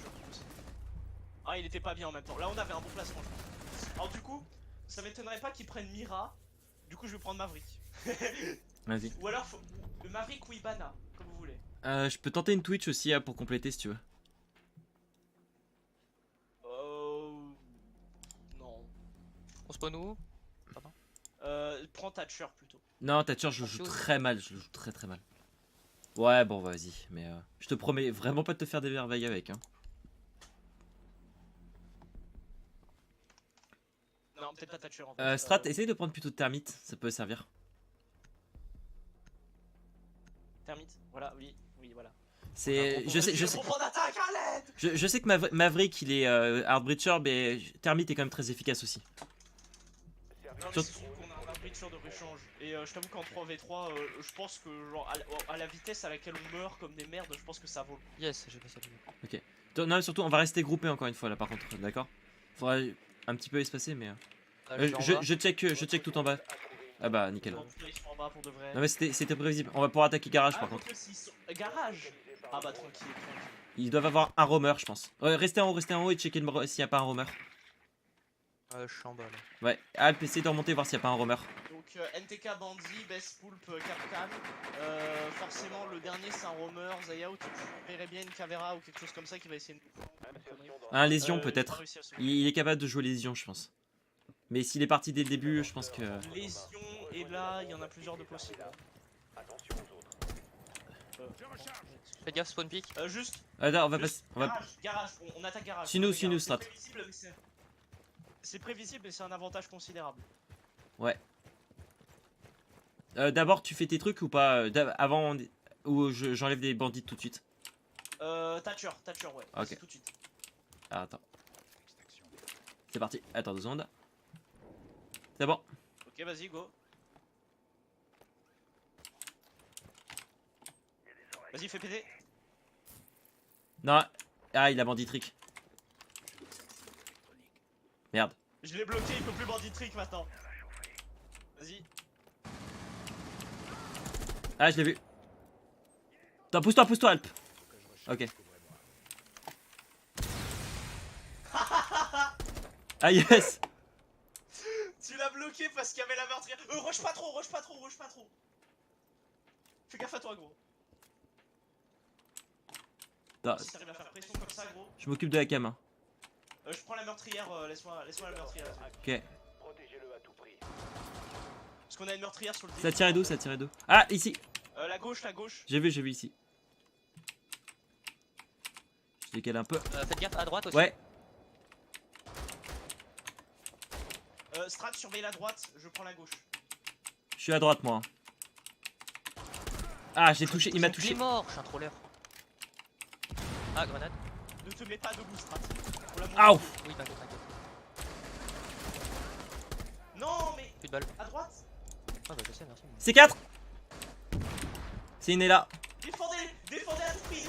Ah, il était pas bien en même temps. Là, on avait un bon placement, je pense. Alors, du coup, ça m'étonnerait pas qu'ils prennent Mira. Du coup, je vais prendre Maverick. Vas-y. Ou alors, Maverick ou Ibana, comme vous voulez. Je peux tenter une Twitch aussi pour compléter si tu veux. Non. On spawn où? Prends Thatcher plutôt. Non, Thatcher, je le joue très mal. Je le joue très très mal. Ouais, bon, vas-y. Mais je te promets vraiment pas de te faire des merveilles avec. Hein. Non, peut-être pas Thatcher en fait. Strat, essaye de prendre plutôt Thermite. Ça peut servir. Termite, voilà, oui, voilà. C'est, je sais, Prends d'attaque, à l'aide. je sais que Maverick il est hard breacher, mais Thermite est quand même très efficace aussi. Non, mais c'est surtout qu'on a un arbitre de rechange. Et je t'avoue qu'en 3v3, je pense que genre à la vitesse à laquelle on meurt comme des merdes, je pense que ça vaut. Yes, j'ai passé le Non, mais surtout, on va rester groupé encore une fois là par contre, d'accord? Faudra un petit peu espacer, mais. Je check tout en bas. Ah bah, nickel. Non, ils sont en bas pour de vrai. Non, mais c'était prévisible. On va pouvoir attaquer garage par contre. Garage. Ah bah tranquille. Ils doivent avoir un roamer, je pense. Restez en haut et checker s'il n'y a pas un roamer. Je suis en bas là. Ouais, Alp, essaye de remonter voir s'il n'y a pas un roamer. Donc NTK Bandit, Best Poulpe, Capcan. Forcément le dernier c'est un roamer. Zayaout, tu verrais bien une Cavera ou quelque chose comme ça qui va essayer de. Un lésion peut-être. Il est capable de jouer lésion, je pense. Mais s'il est parti dès le début, je pense que. Lésion, et là il y en a plusieurs de possibles. Attention aux autres. Fais gaffe, spawn pick. Juste. Attends, on va passer. On va... Garage, on attaque garage. Suis-nous, C'est Strat. prévisible, mais c'est prévisible, mais c'est un avantage considérable. Ouais. D'abord, tu fais tes trucs ou pas avant ou j'enlève des bandits tout de suite. Thatcher, ouais. Ok. C'est tout de suite. Ah, attends. C'est parti. Attends 2 secondes. C'est bon. Ok, vas-y, go. Vas-y, fais péter. Non. Ah, il a bandit trick. Merde. Je l'ai bloqué, il peut plus bandit trick maintenant. Vas-y. Ah, je l'ai vu. Attends, pousse-toi, Alp. Ok. Ah, yes. Tu l'as bloqué parce qu'il y avait la meurtrière. Rush pas trop. Fais gaffe à toi, gros. Non, Si t'arrives à faire pression comme ça, gros. je m'occupe de la cam. Hein. Je prends la meurtrière, laisse-moi la meurtrière. Ok. Protégez-le à tout prix. Parce qu'on a une meurtrière sur le Ça tirait d'où? Ah, ici. La gauche. J'ai vu ici. Je décale un peu. Faites gaffe à droite aussi. Ouais. Strat, surveille la droite, je prends la gauche. Je suis à droite, moi. Ah, j'ai touché. Il m'a touché. Il est mort, je suis un troller. Ah, grenade. Ne te mets pas debout, Strat. Aouh. Oui, t'inquiète. Non, mais Plus de balles. à droite. Ah bah je sais, merci. C'est 4. C'est une là. Défendez à tout prix.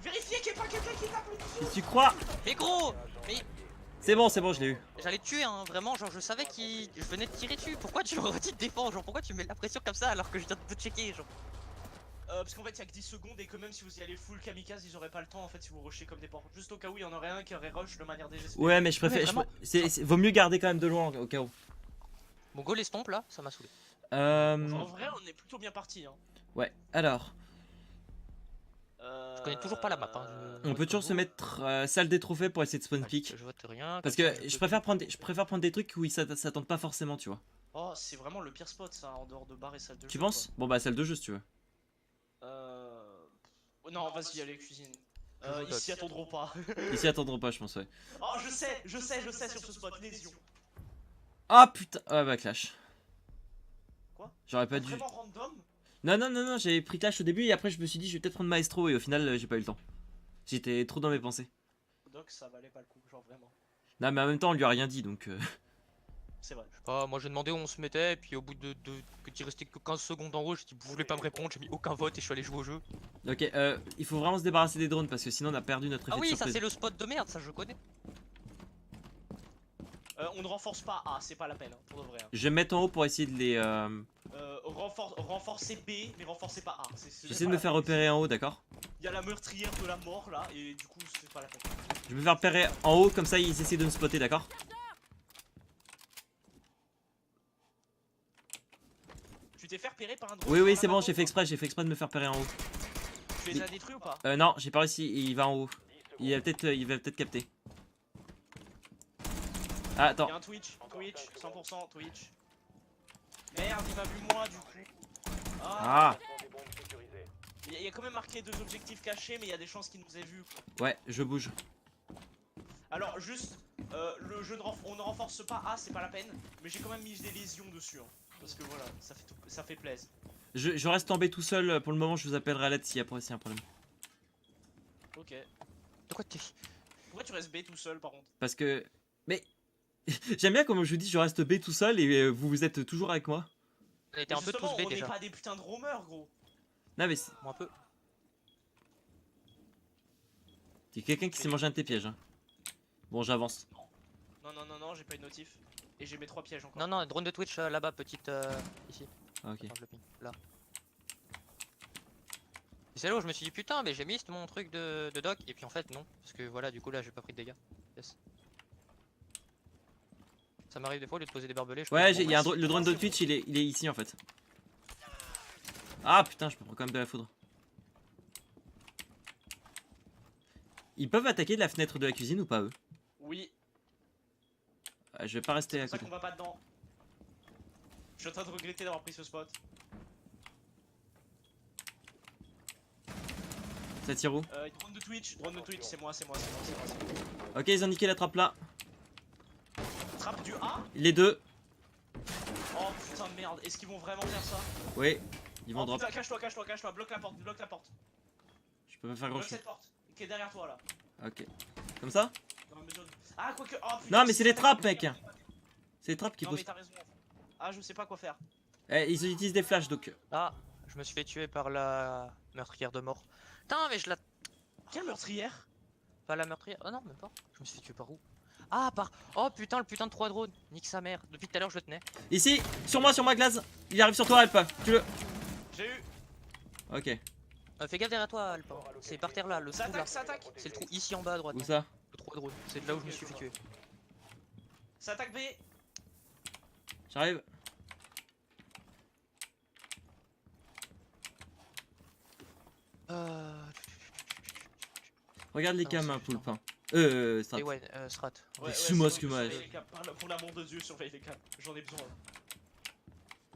Vérifiez qu'il n'y ait pas quelqu'un qui tape le dessus. Si tu crois. Mais gros. Mais C'est bon, je l'ai eu. j'allais te tuer, hein, vraiment, genre je savais qu'il... Je venais de tirer dessus, pourquoi tu me redis de défendre, genre pourquoi tu me mets la pression comme ça alors que je viens de te checker, genre. Parce qu'en fait il y a que 10 secondes et que même si vous y allez full kamikaze ils auraient pas le temps en fait si vous rushez comme des porcs. Juste au cas où il y en aurait un qui aurait rush de manière désespérée. Ouais, mais je préfère. Mais vraiment. Vaut mieux garder quand même de loin au cas où. Bon go les stompes là, ça m'a saoulé. En vrai on est plutôt bien parti hein. Ouais, alors. Je connais toujours pas la map, hein. On peut toujours se mettre salle des trophées pour essayer de spawn pick. Je vote rien. Parce comme que ça, je préfère prendre des trucs où ils s'attendent pas forcément, tu vois. Oh c'est vraiment le pire spot ça en dehors de bar et salle de jeu. Tu penses? Bon, bah, salle de jeu si tu veux. Non vas-y allez cuisine. Je Ici attendront pas. Ils s'y attendront pas, je pense, ouais. Oh je sais sur ce spot, lésion. Ah putain! Ah bah, clash. Quoi? J'aurais pas dû. Vraiment random? Non, j'avais pris clash au début et après je me suis dit je vais peut-être prendre maestro et au final j'ai pas eu le temps. J'étais trop dans mes pensées. Donc ça valait pas le coup, genre vraiment. Non, mais en même temps on lui a rien dit donc. C'est vrai. Ah, moi j'ai demandé où on se mettait, et puis au bout qu'il restait que 15 secondes en haut, j'ai dit vous voulez pas me répondre, j'ai mis aucun vote et je suis allé jouer au jeu. Ok, il faut vraiment se débarrasser des drones parce que sinon on a perdu notre effet Ah de oui, ça surprise. c'est le spot de merde, ça je connais. On ne renforce pas A, c'est pas la peine, hein, pour de vrai. Hein. Je vais me mettre en haut pour essayer de les... Renforcez B, mais renforcez pas A. J'essaie de me faire repérer en haut, d'accord? Il y a la meurtrière de la mort là, et du coup c'est pas la peine. Je vais me faire repérer en haut, comme ça ils essaient de me spotter, d'accord? Tu t'es fait repérer par un drone? Oui, oui, par c'est là bon, maintenant, j'ai fait exprès de me faire repérer en haut. Tu les as détruits ou pas? Non, j'ai pas réussi, il va en haut. 10 Il va peut-être capter. Ah, attends. Il y a un Twitch, 100% Twitch. Merde, il m'a vu moi du coup. Ah, Des bombes sécurisées. Il y a quand même marqué 2 objectifs cachés, mais il y a des chances qu'il nous ait vus. Quoi. ouais, je bouge. Alors juste, le jeu on ne renforce pas A, c'est pas la peine, mais j'ai quand même mis des lésions dessus. Hein, parce que voilà, ça fait plaisir. Je reste tombé tout seul, pour le moment je vous appellerai à l'aide s'il y a un problème. Ok. De quoi t'es. Pourquoi tu restes B tout seul par contre? Parce que... Mais... J'aime bien comme je vous dis, je reste B tout seul et vous êtes toujours avec moi. On était un peu tous Justement, B on n'est déjà. pas des putains de roamers gros. Non mais... Moi un peu. C'est quelqu'un qui s'est mangé un de tes pièges. Hein. Bon, j'avance. Non, j'ai pas eu de notif. Et j'ai mes 3 pièges encore. Non, non, drone de Twitch là-bas, petite. Ici. Ah, ok. Attends, je le ping. Là. Et c'est là où je me suis dit putain, mais j'ai mis mon truc de doc, et puis en fait non. Parce que voilà, du coup là j'ai pas pris de dégâts. Yes. Ça m'arrive des fois au lieu de poser des barbelés. Je Ouais, pose mon il y a max. le drone de Twitch, il est ici en fait. Ah putain, je me prends quand même de la foudre. Ils peuvent attaquer de la fenêtre de la cuisine ou pas eux? Oui, Je vais pas rester c'est à pour ça côté. qu'on va pas dedans. Je suis en train de regretter d'avoir pris ce spot. Ça tire où? Drone de Twitch, c'est moi. Ok, ils ont niqué la trappe là. Trappe du A? Les deux. Oh putain de merde, est-ce qu'ils vont vraiment faire ça? Oui, ils vont Oh drop. putain, cache-toi, bloque la porte. Je peux pas faire grand Bloque chose. cette porte, qui est derrière toi là. Ok. Comme ça? Dans la mesure de- Ah, quoique, oh putain. Non, mais c'est des trappes, mec. C'est des trappes qui Non, mais posent. t'as raison. Ah, je sais pas quoi faire. Eh, ils utilisent des flashs donc. Ah, je me suis fait tuer par la meurtrière de mort. Putain, mais je la. Quelle meurtrière? Pas la meurtrière. Oh non, même pas. Je me suis fait tuer par où? Ah, par. Oh putain, le putain de 3 drones. Nique sa mère. Depuis tout à l'heure, je le tenais. Ici, sur moi, Glaze. Il arrive sur toi, Alp. Tu le. J'ai eu. Ok. Fais gaffe derrière toi, Alpin. C'est par terre là, le trou là. Ça attaque. C'est le trou ici en bas à droite. Où hein. ça? Le 3 drones. C'est de là où je me suis fait tuer. Ça attaque B. J'arrive. Regarde les Ah, cams, c'est hein, putain. Poulpe. Strat. Et ouais, Strat. Suis-moi, surveille excuse-moi. les cams. Pour l'amour de Dieu, surveille les cams. J'en ai besoin.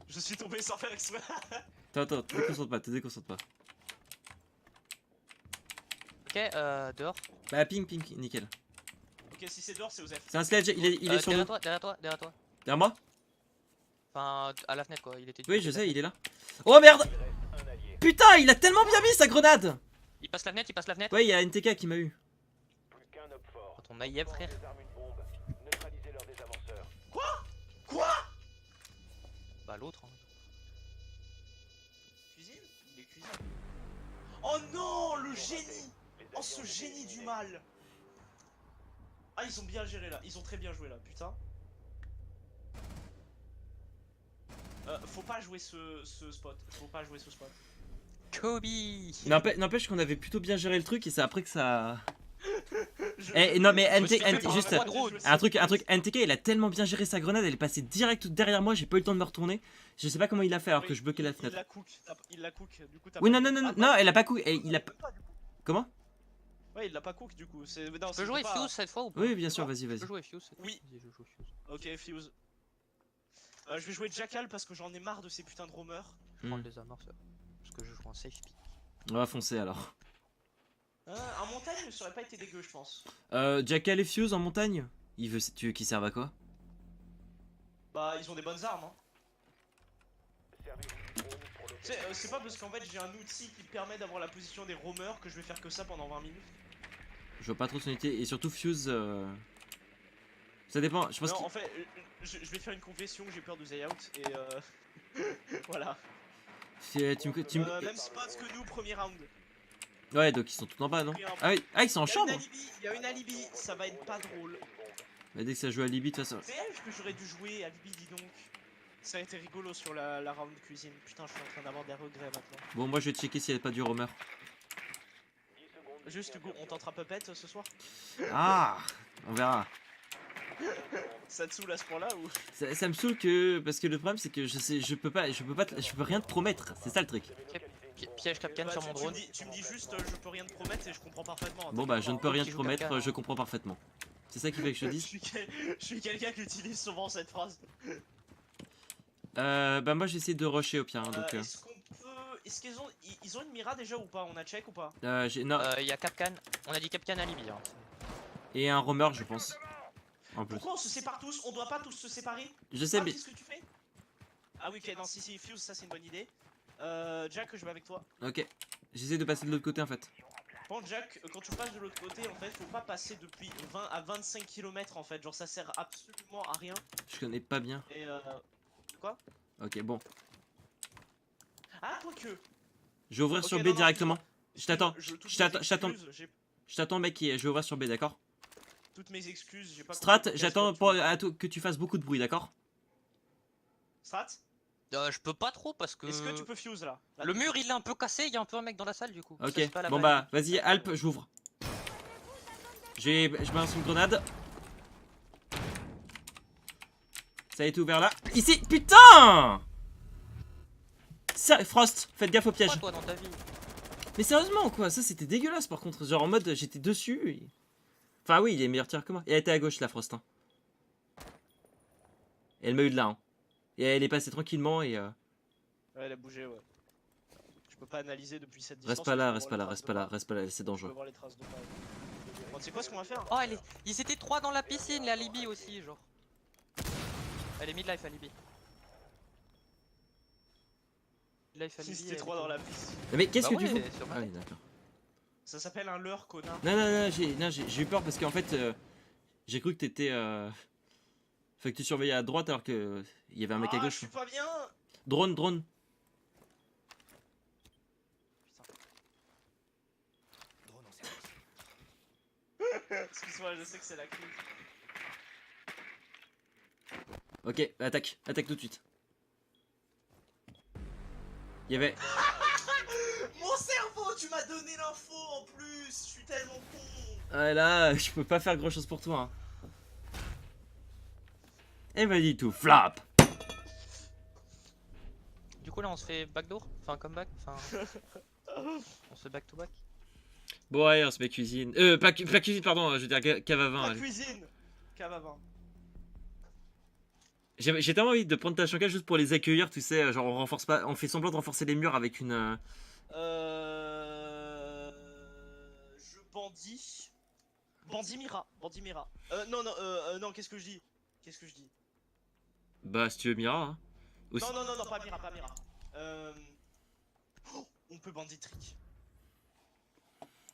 Je suis tombé sans faire exprès. Attends, te déconcentre pas. Ok, dehors. Bah, ping, nickel. Ok, si c'est dehors, c'est Osef. C'est un sledge, il est sur nous. derrière toi. Derrière moi? Enfin, à la fenêtre quoi. Il était. Oui, je sais, il est là. Oh merde! Il reste un allié. Putain, il a tellement bien mis sa grenade! Il passe la fenêtre. Ouais, il y a NTK qui m'a eu. Plus qu'un homme fort. Quand on aïe, frère. Désarme une bombe. Neutralisez leurs désamorceurs. Quoi? Bah, l'autre. Hein. Cuisine? Il est cuisine. Oh non, le génie! Oh, ce génie du mal! Ah, ils ont bien géré là. Ils ont très bien joué là, putain. Faut pas jouer ce spot. Kobe. N'empêche qu'on avait plutôt bien géré le truc et c'est après que ça. Eh non mais juste un truc NTK il a tellement bien géré sa grenade, elle est passée direct derrière moi, j'ai pas eu le temps de me retourner. Je sais pas comment il a fait alors que je bloquais la fenêtre. Il la cook, du coup t'as Oui pas- non, elle a pas cook, il a comment? Ouais, il l'a pas cook du coup. C'est non, Tu peux c'était jouer pas- Fuse cette fois ou pas? Oui bien sûr, vas-y. Je peux jouer Fuse cette fois. Oui. Vas-y, je joue Fuse. Ok, Fuse. Je vais jouer Jackal parce que j'en ai marre de ces putains de roamers. Je prends les amorces parce que je joue en safe pick. On va foncer alors. Un montagne ne serait pas été dégueu, je pense. Jackal et Fuse en montagne? Tu veux qu'ils servent à quoi? Bah, ils ont des bonnes armes. Hein. Servez-vous du drone pour C'est pas parce qu'en fait j'ai un outil qui permet d'avoir la position des roamers que je vais faire que ça pendant 20 minutes. Je vois pas trop son utilité et surtout Fuse. Ça dépend, je pense Non, que... en fait, je vais faire une confession, j'ai peur de Zay Out et voilà. tu me... Même spot que nous, premier round. Ouais, donc ils sont tout en bas, non? Ah oui, ah, ils sont en chambre? Il y a une alibi, ça va être pas drôle. Bah, dès que ça joue à Libye, de toute façon... C'est elle que j'aurais dû jouer, alibi, dis donc. Ça a été rigolo sur la round cuisine. Putain, je suis en train d'avoir des regrets maintenant. Bon, moi je vais checker s'il n'y a pas du roamer. Juste, Hugo, on tentera Puppet ce soir? Ah, on verra. Ça te saoule à ce point-là ou? Ça me saoule que... Parce que le problème, c'est que je peux rien te promettre. C'est ça le truc. Piège Capcan Bah, sur mon drone. tu me dis juste, je peux rien te promettre et je comprends parfaitement. Bon, bah, je ne peux rien te Qui joue promettre, Capcan, je comprends parfaitement. C'est ça qui fait que je te Je dise. suis quelqu'un qui utilise souvent cette phrase. Bah, moi j'essaie de rusher au pire. Hein, donc, Est-ce qu'on peut. Est-ce qu'ils ont une Mira déjà ou pas? On a check ou pas? non. Il y a Capcan. On a dit Capcan alibi. Hein. Et un roamer, je pense. En plus. Pourquoi on se sépare tous? On doit pas tous se séparer? Je sais, mais. Qu'est-ce que tu fais? Ah oui, ok, non, si, Fuse, ça c'est une bonne idée. Jack, je vais avec toi. Ok. J'essaie de passer de l'autre côté en fait. Bon, Jack, quand tu passes de l'autre côté, en fait, faut pas passer depuis 20 à 25 km en fait. Genre, ça sert absolument à rien. Je connais pas bien. Et Quoi? Ok, bon. Ah, quoique. Je vais ouvrir Ok, sur B non, non, directement. Je excuse-moi, t'attends. toutes Je t'attends. mes Je t'attends. excuses, j'ai Je t'attends, mec. Je vais ouvrir sur B, d'accord? Toutes mes excuses, j'ai pas Strat, compris j'attends pourquoi tu- que tu fasses beaucoup de bruit, d'accord? Strat, Je peux pas trop parce que. est-ce que tu peux Fuse là? Le mur il est un peu cassé, il y a un peu un mec dans la salle du coup. Ça, Ok, c'est pas la bon blague. bah, vas-y, Alp, j'ouvre. Je balance une grenade. Ça a été ouvert là. Ici, putain! Frost, faites gaffe au piège. Quoi, toi dans ta vie? Mais sérieusement, quoi, ça c'était dégueulasse par contre. Genre en mode, j'étais dessus. Enfin, oui, il est meilleur tir que moi. Et elle était à gauche, la Frost. Hein. Et elle m'a eu de là. Hein. Et elle est passée tranquillement et. Ouais, elle a bougé, ouais. Je peux pas analyser depuis cette distance. Reste pas là, mais je reste peux pas là, voir les reste traces pas de là, pas. reste pas là, c'est Je peux dangereux. voir les traces de pas. Bon, tu sais quoi ce qu'on va faire? Oh, ils étaient 3 dans la piscine, les alibi aussi, genre. Elle est midlife alibi. Midlife Si alibi. c'était 3 dans la piste. Mais qu'est-ce Bah que tu ouais, fais? sur ma Ah oui, tête. d'accord. Ça s'appelle un leurre, connard. Non, j'ai eu peur parce qu'en fait, j'ai cru que t'étais. Fait que tu surveillais à droite alors que il y avait un mec à Ah, je gauche. suis pas bien. Drone, drone. Excuse-moi, je sais que c'est la crise. Ok, attaque tout de suite. Il y avait. Mon cerveau, tu m'as donné l'info en plus. Je suis tellement con. Ah là, je peux pas faire grand chose pour toi. Hein. Et vas-y tout, flap. Du coup là on se fait backdoor, enfin comeback, enfin. On se fait back to back. Bon, ouais, on se met cuisine. Pas cuisine, pardon, je veux dire cave à vin. La allez. cuisine. Cave à vin. J'ai tellement envie de prendre ta chanca juste pour les accueillir, tu sais, genre on renforce pas, on fait semblant de renforcer les murs avec une. Je bandit. Bandit Mira. Bandit Mira. Non, qu'est-ce que je dis? Qu'est-ce que je dis? Bah si tu veux Mira. Hein. Aussi- Non, pas Mira, pas Mira. On peut bandit trick.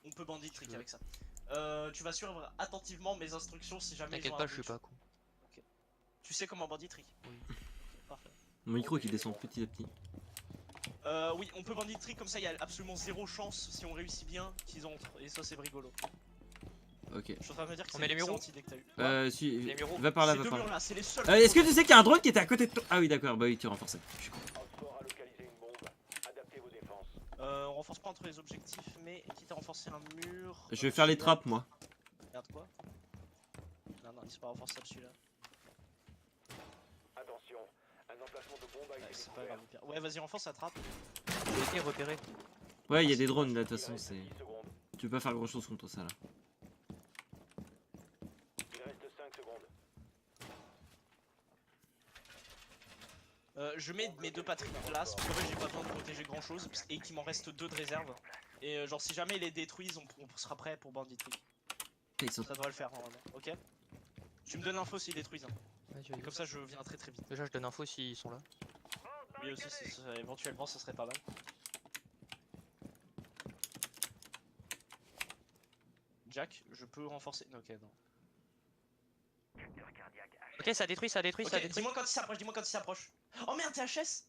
On peut bandit trick avec ça. Tu vas suivre attentivement mes instructions si jamais. T'inquiète ils ont pas, un je suis doute. pas con. Tu sais comment bandit trick? Oui. Ok, parfait. Mon micro qui descend petit à petit. Oui, on peut bandit trick comme ça, il y a absolument zéro chance si on réussit bien qu'ils entrent. Et ça, c'est rigolo. Ok. Je suis en train de me dire que On c'est met les une muraux excellente idée que t'as eu. Si, Les muraux. va par là, Ces va deux par là. murs là, c'est les seuls. Est-ce que tu sais qu'il y a un drone qui était à côté de toi? Ah oui, d'accord, bah oui, tu renforçais. Je suis con. Oxford a localisé une bombe. Adaptez vos défenses. On renforce pas entre les objectifs, mais quitte à renforcer un mur. Je vais faire les celui-là- trappes, moi. Regarde quoi? Non, il s'est pas renforçable celui-là. Attention, un emplacement de bombe a Ouais, été c'est pas découvert. grave. au pire. Ouais, vas-y, renforce la trappe. J'ai été repéré. Ouais, il y a des drones là, de toute Il façon, reste c'est. 10 secondes. Tu peux pas faire grand chose contre ça là. Il reste 5 secondes. Je mets mes deux patries en place, parce qu'en fait j'ai pas besoin de protéger grand chose, et qu'il m'en reste 2 de réserve. Et genre si jamais ils les détruisent, on sera prêt pour bandit trick. Ils sont... Ça devrait le faire normalement, ok? Tu me donnes l'info s'ils détruisent, hein. Vas-y, Et vas-y. comme ça je viens très vite. Déjà je donne info s'ils sont là. Lui aussi, éventuellement ça serait pas mal. Jack, je peux renforcer. Ok, non. Ok, ça détruit, ça détruit, ça Ok, détruit. dis-moi quand il s'approche, dis-moi quand il s'approche. Oh merde, t'es HS.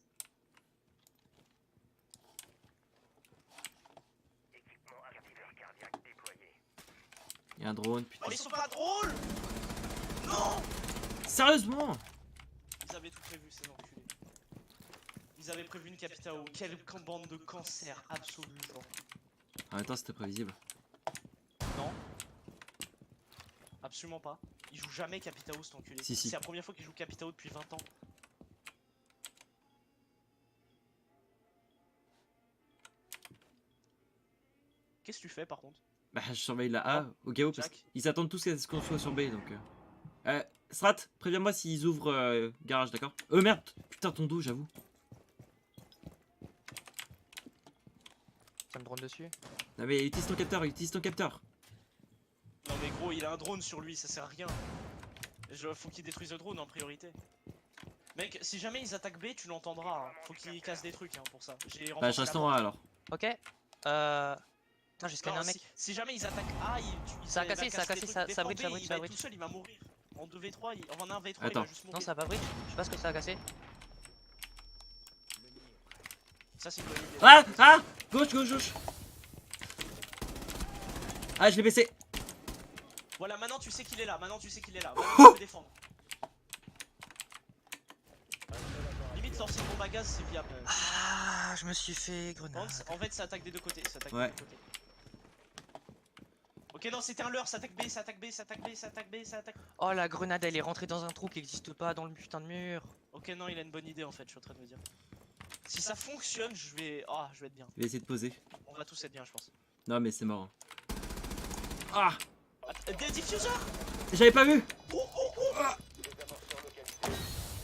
Il y a un drone, putain. Oh, ils sont pas drôles. Non. Sérieusement? Ils avaient tout prévu, ces enculés. Ils avaient prévu une Capitao. Quelle bande de cancer absolu, genre. En même temps, c'était prévisible. Non. Absolument pas. Il joue jamais Capitao, cet enculé. Si, si. C'est la première fois qu'il joue Capitao depuis 20 ans. Qu'est-ce que tu fais par contre? Bah, je surveille la A au cas où, parce Jack. qu'ils attendent tous à ce qu'on soit sur B, donc... Strat, préviens-moi s'ils ouvrent garage, d'accord? Merde! Putain, ton dos, j'avoue. Ça me drone dessus. Non mais utilise ton capteur, utilise ton capteur. Non mais gros, il a un drone sur lui, ça sert à rien. Faut qu'il détruise le drone en priorité. Mec, si jamais ils attaquent B, tu l'entendras. Hein. Faut qu'ils cassent des trucs hein, pour ça. J'ai Bah, renforcé je reste la en A alors. Ok. Putain, j'ai scanné Non, un mec. si jamais ils attaquent A, Ça a il va cassé, ça a casser cassé, des ça- trucs. ça Défends bridge, B, ça bridge, il ça va être bridge. tout seul, il va mourir. En 2v3, en un V3, il Attends. va juste Non, mourir. ça a pas bridge. Je sais pas ce que ça a cassé. Ça c'est une bonne idée. Ah! Ah! Gauche, gauche, gauche! Ah, je l'ai baissé! Voilà, maintenant tu sais qu'il est là, maintenant tu sais qu'il est là. Maintenant tu peux défendre. Limite lancer une bombe à gaz c'est viable. Ah, je me suis fait grenade. En fait ça attaque des deux côtés, ça attaque Ouais. des deux côtés. Ok non c'était un leurre, ça attaque B, ça attaque B, ça attaque B, ça attaque B, ça attaque... Oh, la grenade, elle est rentrée dans un trou qui existe pas dans le putain de mur. Ok non il a une bonne idée en fait, je suis en train de me dire. Si ça fonctionne je vais... Ah je vais être bien. Je vais essayer de poser. On va tous être bien je pense. Non mais c'est mort. Hein. Ah! Des diffuseurs. J'avais pas vu! Oh oh oh. Les amorceurs localisés.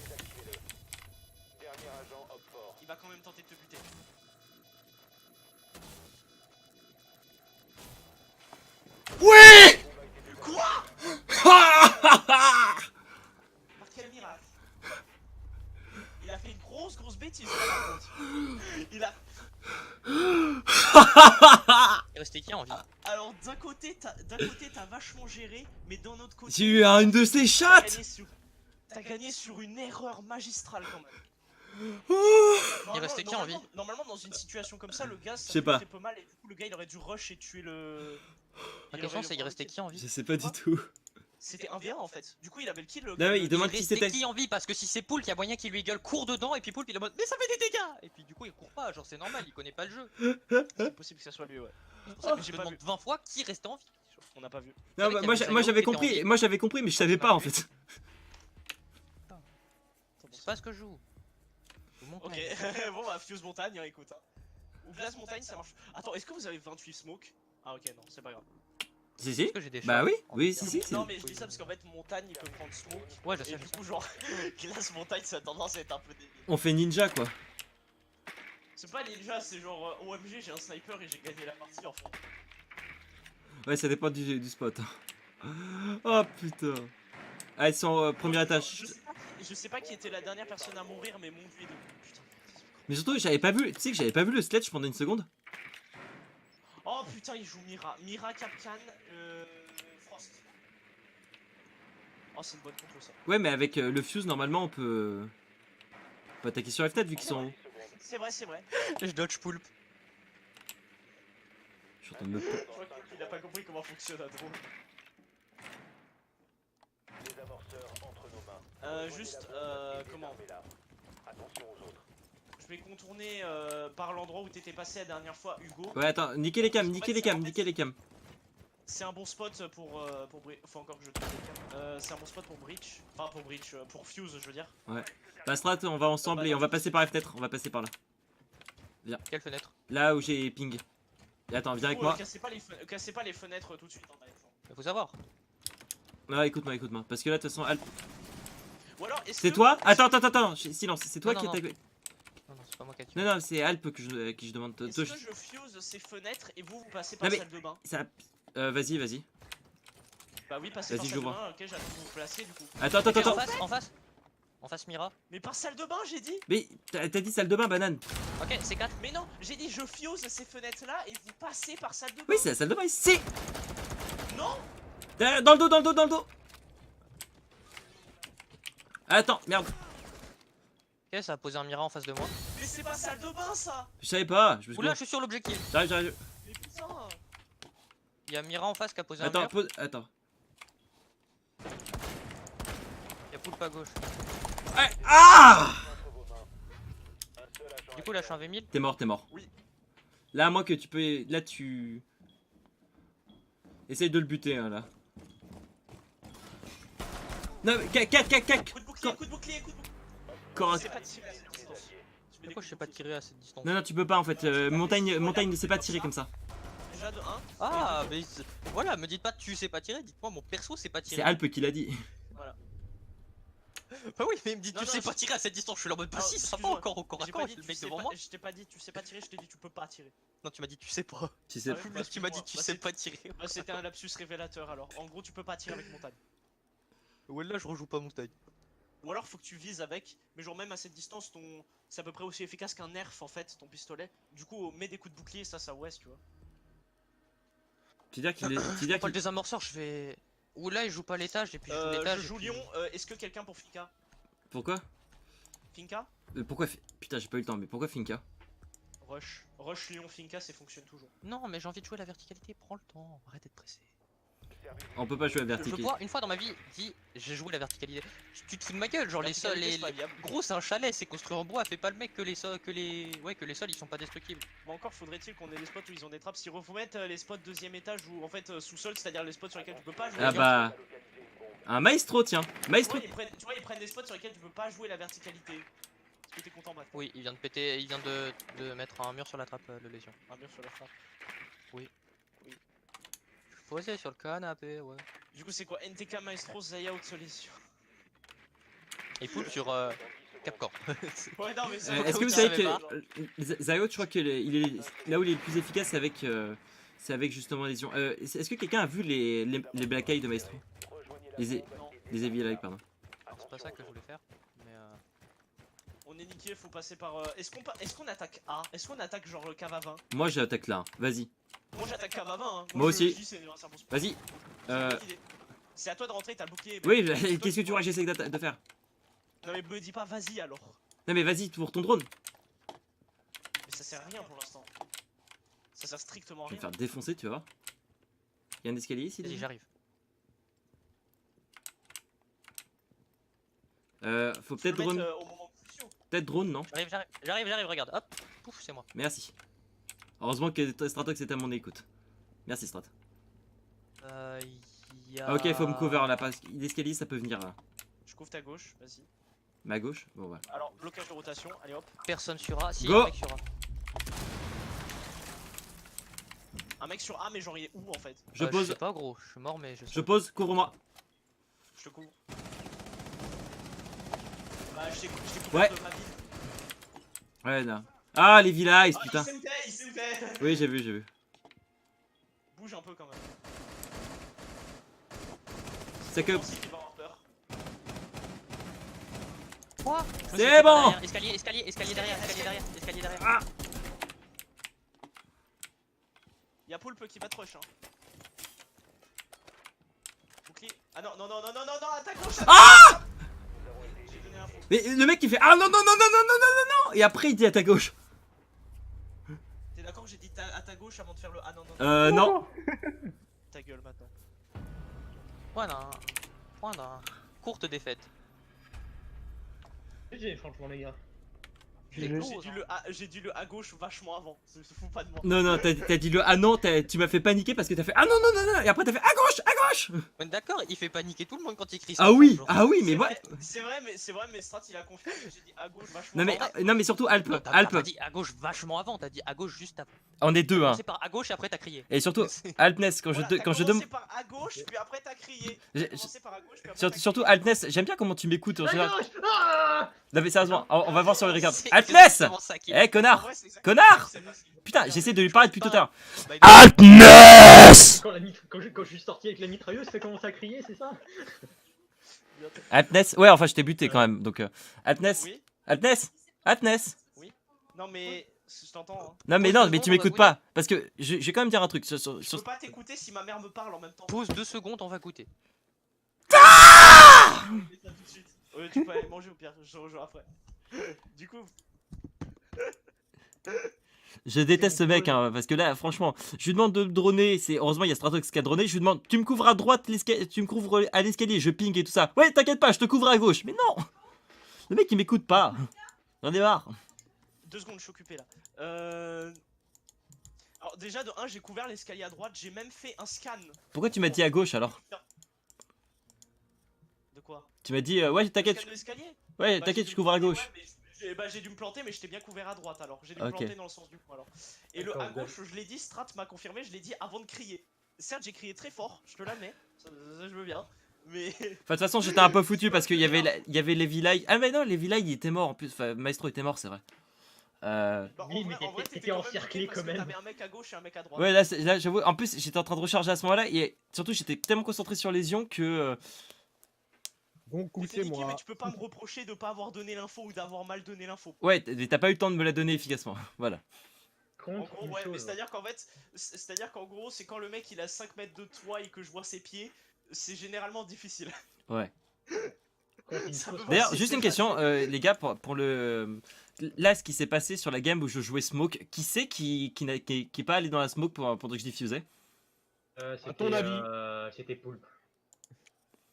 Désactivez-le. Dernier agent, hop fort. Il va quand même tenter de te buter. Oui! Quoi? Ah! Par quel miracle? Il a fait une grosse bêtise là par contre. Il a... Il restait qui en vie? Alors d'un côté t'as vachement géré, mais d'un autre côté... J'ai eu une de ces t'as chattes! gagné sur- T'as gagné sur une erreur magistrale quand même. Il restait qui en vie? Normalement dans une situation comme ça, le gaz Je ça sais fait pas. très peu mal et du coup le gars il aurait dû rush et tuer le... La il question aurait c'est il restait provoqué. qui en vie? Je sais pas du tout. C'était un V1 en fait. Du coup il avait le kill. Non mais il demande Il qui restait c'était. qui en vie? Parce que si c'est Poulpe, il y a moyen qu'il lui gueule court dedans et puis Poulpe il est en mode mais ça fait des dégâts! Et puis du coup il court pas, genre c'est normal, il connaît pas le jeu. C'est possible que ça soit lui ouais. C'est pour ça que je J'ai me pas demande vu. 20 fois qui restait en vie. On n'a pas vu. Non, savais bah, qu'il y moi avait j'a- des moi aéros j'avais qui étaient en compris, vie. moi j'avais compris mais je savais pas en fait. C'est pas ce que je joue. Je vous montre. Ok, bon bah Fuse Montagne, hein, écoute. Hein. Ou Glace Montagne ça marche. Attends, est-ce que vous avez 28 smoke? Ah ok non, c'est pas grave. Si si. Est-ce que j'ai des Bah chats oui, en oui vie? si si. c'est- Non mais je dis ça parce qu'en fait Montagne il peut prendre smoke. Ouais, je Et sais, du je sais. coup genre Glace Montagne ça a tendance à être un peu débile. On fait ninja quoi. C'est pas ninja, c'est genre OMG j'ai un sniper et j'ai gagné la partie en fait. Ouais, ça dépend du spot. Oh putain. Ah, ils sont au premier étage. Je sais pas qui était la dernière personne à mourir mais mon dieu est debout. Putain. Mais surtout, j'avais pas vu, tu sais que j'avais pas vu le sledge pendant une seconde. Oh putain il joue Mira. Mira Capcan Frost. Oh c'est une bonne compo ça. Ouais, mais avec le fuse, normalement, on peut attaquer sur F4 vu qu'ils sont en haut. C'est vrai, c'est vrai. Je dodge Poulpe. Je suis en train de me... Je crois qu'il a pas compris comment fonctionne un drone. Les amorceurs entre nos mains. Juste, comment Fermez-la. Attention aux autres. Je vais contourner par l'endroit où t'étais passé la dernière fois, Hugo. Ouais, attends, niquez les cams, niquez les cams, niquez les cams. C'est un bon spot pour faut encore que je trouve les cams. C'est un bon spot pour Breach. Enfin, pour Breach, pour Fuse, je veux dire. Bah, Strat, on va ensemble et on va passer par F4, on va passer par là. Quelle fenêtre? Là où j'ai ping. Et attends, viens avec moi. Cassez pas les fenêtres tout de suite, hein, par exemple. Il faut savoir. Ah, écoute-moi, écoute-moi. Parce que là, de toute façon, Alp. Ou alors, est-ce C'est que- toi? Attends, silence, c'est toi Non, qui non, attaque. Non, non, c'est pas moi qui a tué. Non, non, c'est Alp à qui je demande. Est-ce Toi, que je fuse ces fenêtres et vous passez Non, par mais- salle de bain? ça... Vas-y, vas-y. Bah oui, passez par Vas-y, salle de j'ouvre. bain, ok, j'allais vous placer du coup. Attends, Ok, attends. En face. En face Mira. Mais par salle de bain, j'ai dit. Mais t'as dit salle de bain, banane. Ok, c'est 4. Mais non, j'ai dit je fuse ces fenêtres là et vous passez par salle de bain. Oui, c'est la salle de bain, c'est... Non. Dans le dos. Attends, merde. Ok, ça a posé un Mira en face de moi. Mais c'est pas salle de bain ça. Je savais pas. Je me suis Oula, je suis sur l'objectif. J'arrive. Mais putain. Il y a Mira en face qui a posé un Attends, mur. pause. Attends. Il y a Poulpe à gauche. Ouais. Ah! Entre vos mains. Un seul agent Du coup, là, je suis un V1000. T'es mort. Oui. Là, moi que tu peux. Là, tu. Essaye de le buter, hein, là. Non, mais. Cac. Coup de bouclier, coup de bouclier, coup de bouclier. Quand- C'est pas tirer à cette distance. Tu mets des Pourquoi je sais pas coups de tirer à cette distance? Non, tu peux pas en fait. Montagne ne sait pas tirer comme ça. bouclier. Déjà de 1. Ah, mais voilà, me dites pas tu sais pas tirer, dites-moi mon perso sait pas C'est tirer. Alp qui l'a dit. Bah oui, mais il me dit Non, tu non, sais je- pas tirer à cette distance, je suis là en mode bah Alors, si, ça va excuse-moi, encore au corps à J'ai corps, pas il y dit a le tu mec sais devant pas, moi. je t'ai pas dit tu sais pas tirer, je t'ai dit tu peux pas tirer. Non, tu m'as dit tu sais pas. Tu sais. Ah oui. Là, tu m'as dit tu Bah, sais c'est- pas tirer. Bah, c'était un lapsus révélateur alors. En gros tu peux pas tirer avec montagne. Ouais, là je rejoue pas montagne. Ou alors faut que tu vises avec, mais genre même à cette distance c'est à peu près aussi efficace qu'un nerf en fait ton pistolet. Du coup mets des coups de bouclier ça ouest tu vois. Tu veux dire qu'il est. Tu veux Pas dire le qu'il. désamorceur, je vais. Ou là il joue pas l'étage et puis je joue Je l'étage. joue et puis- Lyon, est-ce que quelqu'un pour Finka? Pourquoi Finka? Pourquoi. Putain, j'ai pas eu le temps, mais pourquoi Finka? Rush Lyon Finka ça fonctionne toujours. Non, mais j'ai envie de jouer la verticalité, prends le temps, arrête d'être pressé. On peut pas jouer à Je verticalité. vois une fois dans ma vie, dit j'ai joué la verticalité. Tu te fous de ma gueule, genre les sols, Verticalité, c'est pas viable. gros c'est un chalet, c'est construit en bois, fais pas le mec que les sols, que les sols ils sont pas destructibles. Mais encore faudrait-il qu'on ait des spots où ils ont des trappes. Si vous mettez les spots deuxième étage ou en fait sous-sol, c'est-à-dire les spots sur lesquels tu peux pas jouer. Ah bah. Un maestro, tiens. Maestro. Tu vois, ils prennent des spots sur lesquels tu peux pas jouer la verticalité. Est-ce que t'es content, bref? Oui, il vient de péter, il vient de mettre un mur sur la trappe de lésion. Un mur sur la frappe. Posé sur le canapé, ouais. Du coup, c'est quoi? NTK Maestro, Zaya Haute Solution. Et Poulpe sur Capcom. Ouais, non, mais c'est Est-ce que vous savez que. Zayot, je crois que là où il est le plus efficace, c'est avec justement les ions. Est-ce que quelqu'un a vu les Black Eye de Maestro? Non, Les Evil Eye, pardon. Alors c'est pas ça que je voulais faire, mais on est niqué, faut passer par. Est-ce qu'on attaque A? Est-ce qu'on attaque genre le cave à 20? Moi j'attaque là, vas-y. Moi j'attaque cave à 20, hein. Moi aussi. je dis, c'est un bon spot. Vas-y. C'est une bonne idée. C'est à toi de rentrer, t'as le bouclier. Oui, qu'est-ce que tu vois que j'essaie de faire? Non, mais me dis pas vas-y alors. Non, mais vas-y pour ton drone. Mais ça sert à rien pour l'instant. Ça sert strictement à Je vais rien. me faire défoncer, tu vois. Il y a un escalier ici vas-y déjà. j'arrive. Faut Tu peux peut-être le mettre, drone. au moment cruciaux. Peut-être drone, non? J'arrive, regarde, hop, pouf, c'est moi. Merci. Heureusement que Stratox était à mon écoute. Merci Strat. Y a... Ah, ok, faut me cover là, parce que l'escalier ça peut venir là. Je couvre ta gauche, vas-y. Ma gauche? Bon, voilà. Alors, blocage de rotation, allez hop. Personne sur A, si, Go. un mec sur A. Un mec sur A, mais genre il est où en fait? Je Je pose, sais pas gros, je suis mort mais je sais. je pose, couvre-moi. Je te couvre. Bah, je t'ai couvert Ouais. de ma ville. Ouais, là. Ah, les villages, Ah, putain. il s'est fait. Oui, j'ai vu. Bouge un peu quand même. C'est que. Nancy qui va avoir peur. Quoi? C'est bon. Escalier derrière. Ah. Y'a Poulpe qui va te rush, hein. Bouclier. Ah non, à ta gauche. Ah. J'ai donné l'info. Mais le mec il fait ah non. Et après il dit à ta gauche. T'es d'accord que j'ai dit à ta gauche avant de faire le ah non. Non. Ta gueule maintenant. Point d'un courte défaite. GG, franchement, les gars. J'ai dit le à gauche vachement avant. Se fous pas de moi. Non, t'as dit le ah non, tu m'as fait paniquer parce que t'as fait ah non. Et après t'as fait à gauche. On est d'accord, il fait paniquer tout le monde quand il crie. Ah oui, mais moi. C'est vrai, mais Strat il a confié que j'ai dit à gauche vachement Non mais, avant. non mais surtout Alp. T'as pas dit à gauche vachement avant, t'as dit à gauche juste avant. On est deux hein. C'est par à gauche et après t'as crié. Et surtout Altness quand Voilà, je t'as demande. commencé par à gauche, puis après t'as crié. J'ai- T'as commencé par à gauche, puis après t'as Surtout Altness, j'aime bien comment tu m'écoutes en À général. gauche. Ah Non mais sérieusement, on va voir sur le regard. C'est Altness. exactement ça qu'il- Eh connard. Ouais, c'est exactement Connard. ça. Putain, j'essaie de lui parler depuis tout à l'heure. Bah, il- Altness. Quand je suis sorti avec la mitrailleuse, t'as commencé à crier, c'est ça? Altness, ouais enfin je t'ai buté quand même donc Altness. Oui. Altness. Non mais je t'entends. Hein. Non mais Pause non deux mais secondes, tu on va m'écoutes goûter. pas parce que je vais quand même dire un truc Je peux pas t'écouter si ma mère me parle en même temps. Pause 2 secondes, on va goûter. Je fais ça tout de suite. Tu peux aller manger au pire, je te rejoins après. Du coup, Je déteste ce mec, hein, parce que là, franchement, je lui demande de me droner. Heureusement, il y a Stratox qui a droné. Je lui demande, tu me couvres à droite, tu me couvres à l'escalier, je ping et tout ça. Ouais, t'inquiète pas, je te couvre à gauche. Mais non, le mec il m'écoute pas. J'en ai marre. 2 secondes, je suis occupé là. Alors déjà de 1 j'ai couvert l'escalier à droite, j'ai même fait un scan. Pourquoi tu m'as dit à gauche alors? De quoi? Tu m'as dit, ouais, t'inquiète. Scan de l'escalier? Ouais, Bah, t'inquiète, j'ai je dû couvre à me planter, gauche. ouais, mais j'ai dû me planter mais j'étais bien couvert à droite alors. J'ai dû Ok. me planter dans le sens du coup alors. Et le à D'accord, gauche, je l'ai dit, Strat m'a confirmé, je l'ai dit avant de crier. Certes j'ai crié très fort, je te la mets, ça, je veux bien. Mais Enfin, de toute façon, j'étais un peu foutu parce qu'il y avait, il y avait les Vilay. Ah, mais non, les Vilay, il était mort en plus. Enfin, Maestro était mort, c'est vrai. bah, Oui, mais t'étais encerclé quand même. T'avais un mec à gauche et un mec à droite. Ouais, là j'avoue, en plus, j'étais en train de recharger à ce moment-là. Et surtout, j'étais tellement concentré sur les ions que. Bon coup, T'étais c'est niqué, mais moi. tu peux pas me reprocher de pas avoir donné l'info ou d'avoir mal donné l'info. Ouais, t'as pas eu le temps de me la donner efficacement. Voilà. En Contre gros, une ouais, mais chose. c'est-à-dire qu'en fait, c'est-à-dire qu'en gros, c'est quand le mec il a 5 mètres de toi et que je vois ses pieds, c'est généralement difficile. Ouais. Contre une Ça chose. peut D'ailleurs, passer, juste c'est une question, facile. les gars, pour le. Là, ce qui s'est passé sur la game où je jouais Smoke, qui c'est qui est pas allé dans la Smoke pendant que je diffusais? ton avis. C'était Poulpe.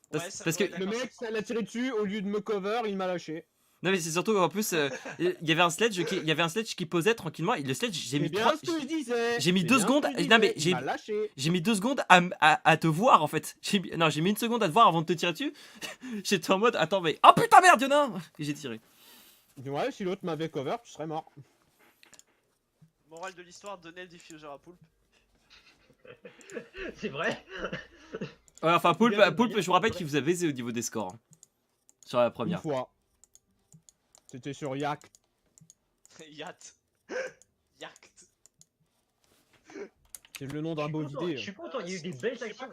Parce- Ouais, ça- parce que ouais, Le d'accord, mec, ça- ça l'a tiré dessus, au lieu de me cover, il m'a lâché. Non, mais c'est surtout en plus, il y avait un sledge qui posait tranquillement. Et le sledge, C'est bien ce que je disais. j'ai mis C'est 2 bien ce secondes. que je Non, mais disais, il m'a lâché. j'ai mis 2 secondes à te voir en fait. Non, j'ai mis 1 seconde à te voir avant de te tirer dessus. J'étais en mode, attends, mais. Oh putain, merde, y'en a un! Et j'ai tiré. Ouais, si l'autre m'avait cover, tu serais mort. Morale de l'histoire, donnez le diffuser à Poulpe. C'est vrai. Ouais, enfin, Poulpe, Bien de Poulpe, manière, je vous rappelle c'est qu'il vous a baisé au niveau des scores. Hein, sur la Une première. fois. C'était sur Yak. Yacht. Yacht. C'est le nom d'un beau Je vidéo. suis content, il y a eu des belles actions.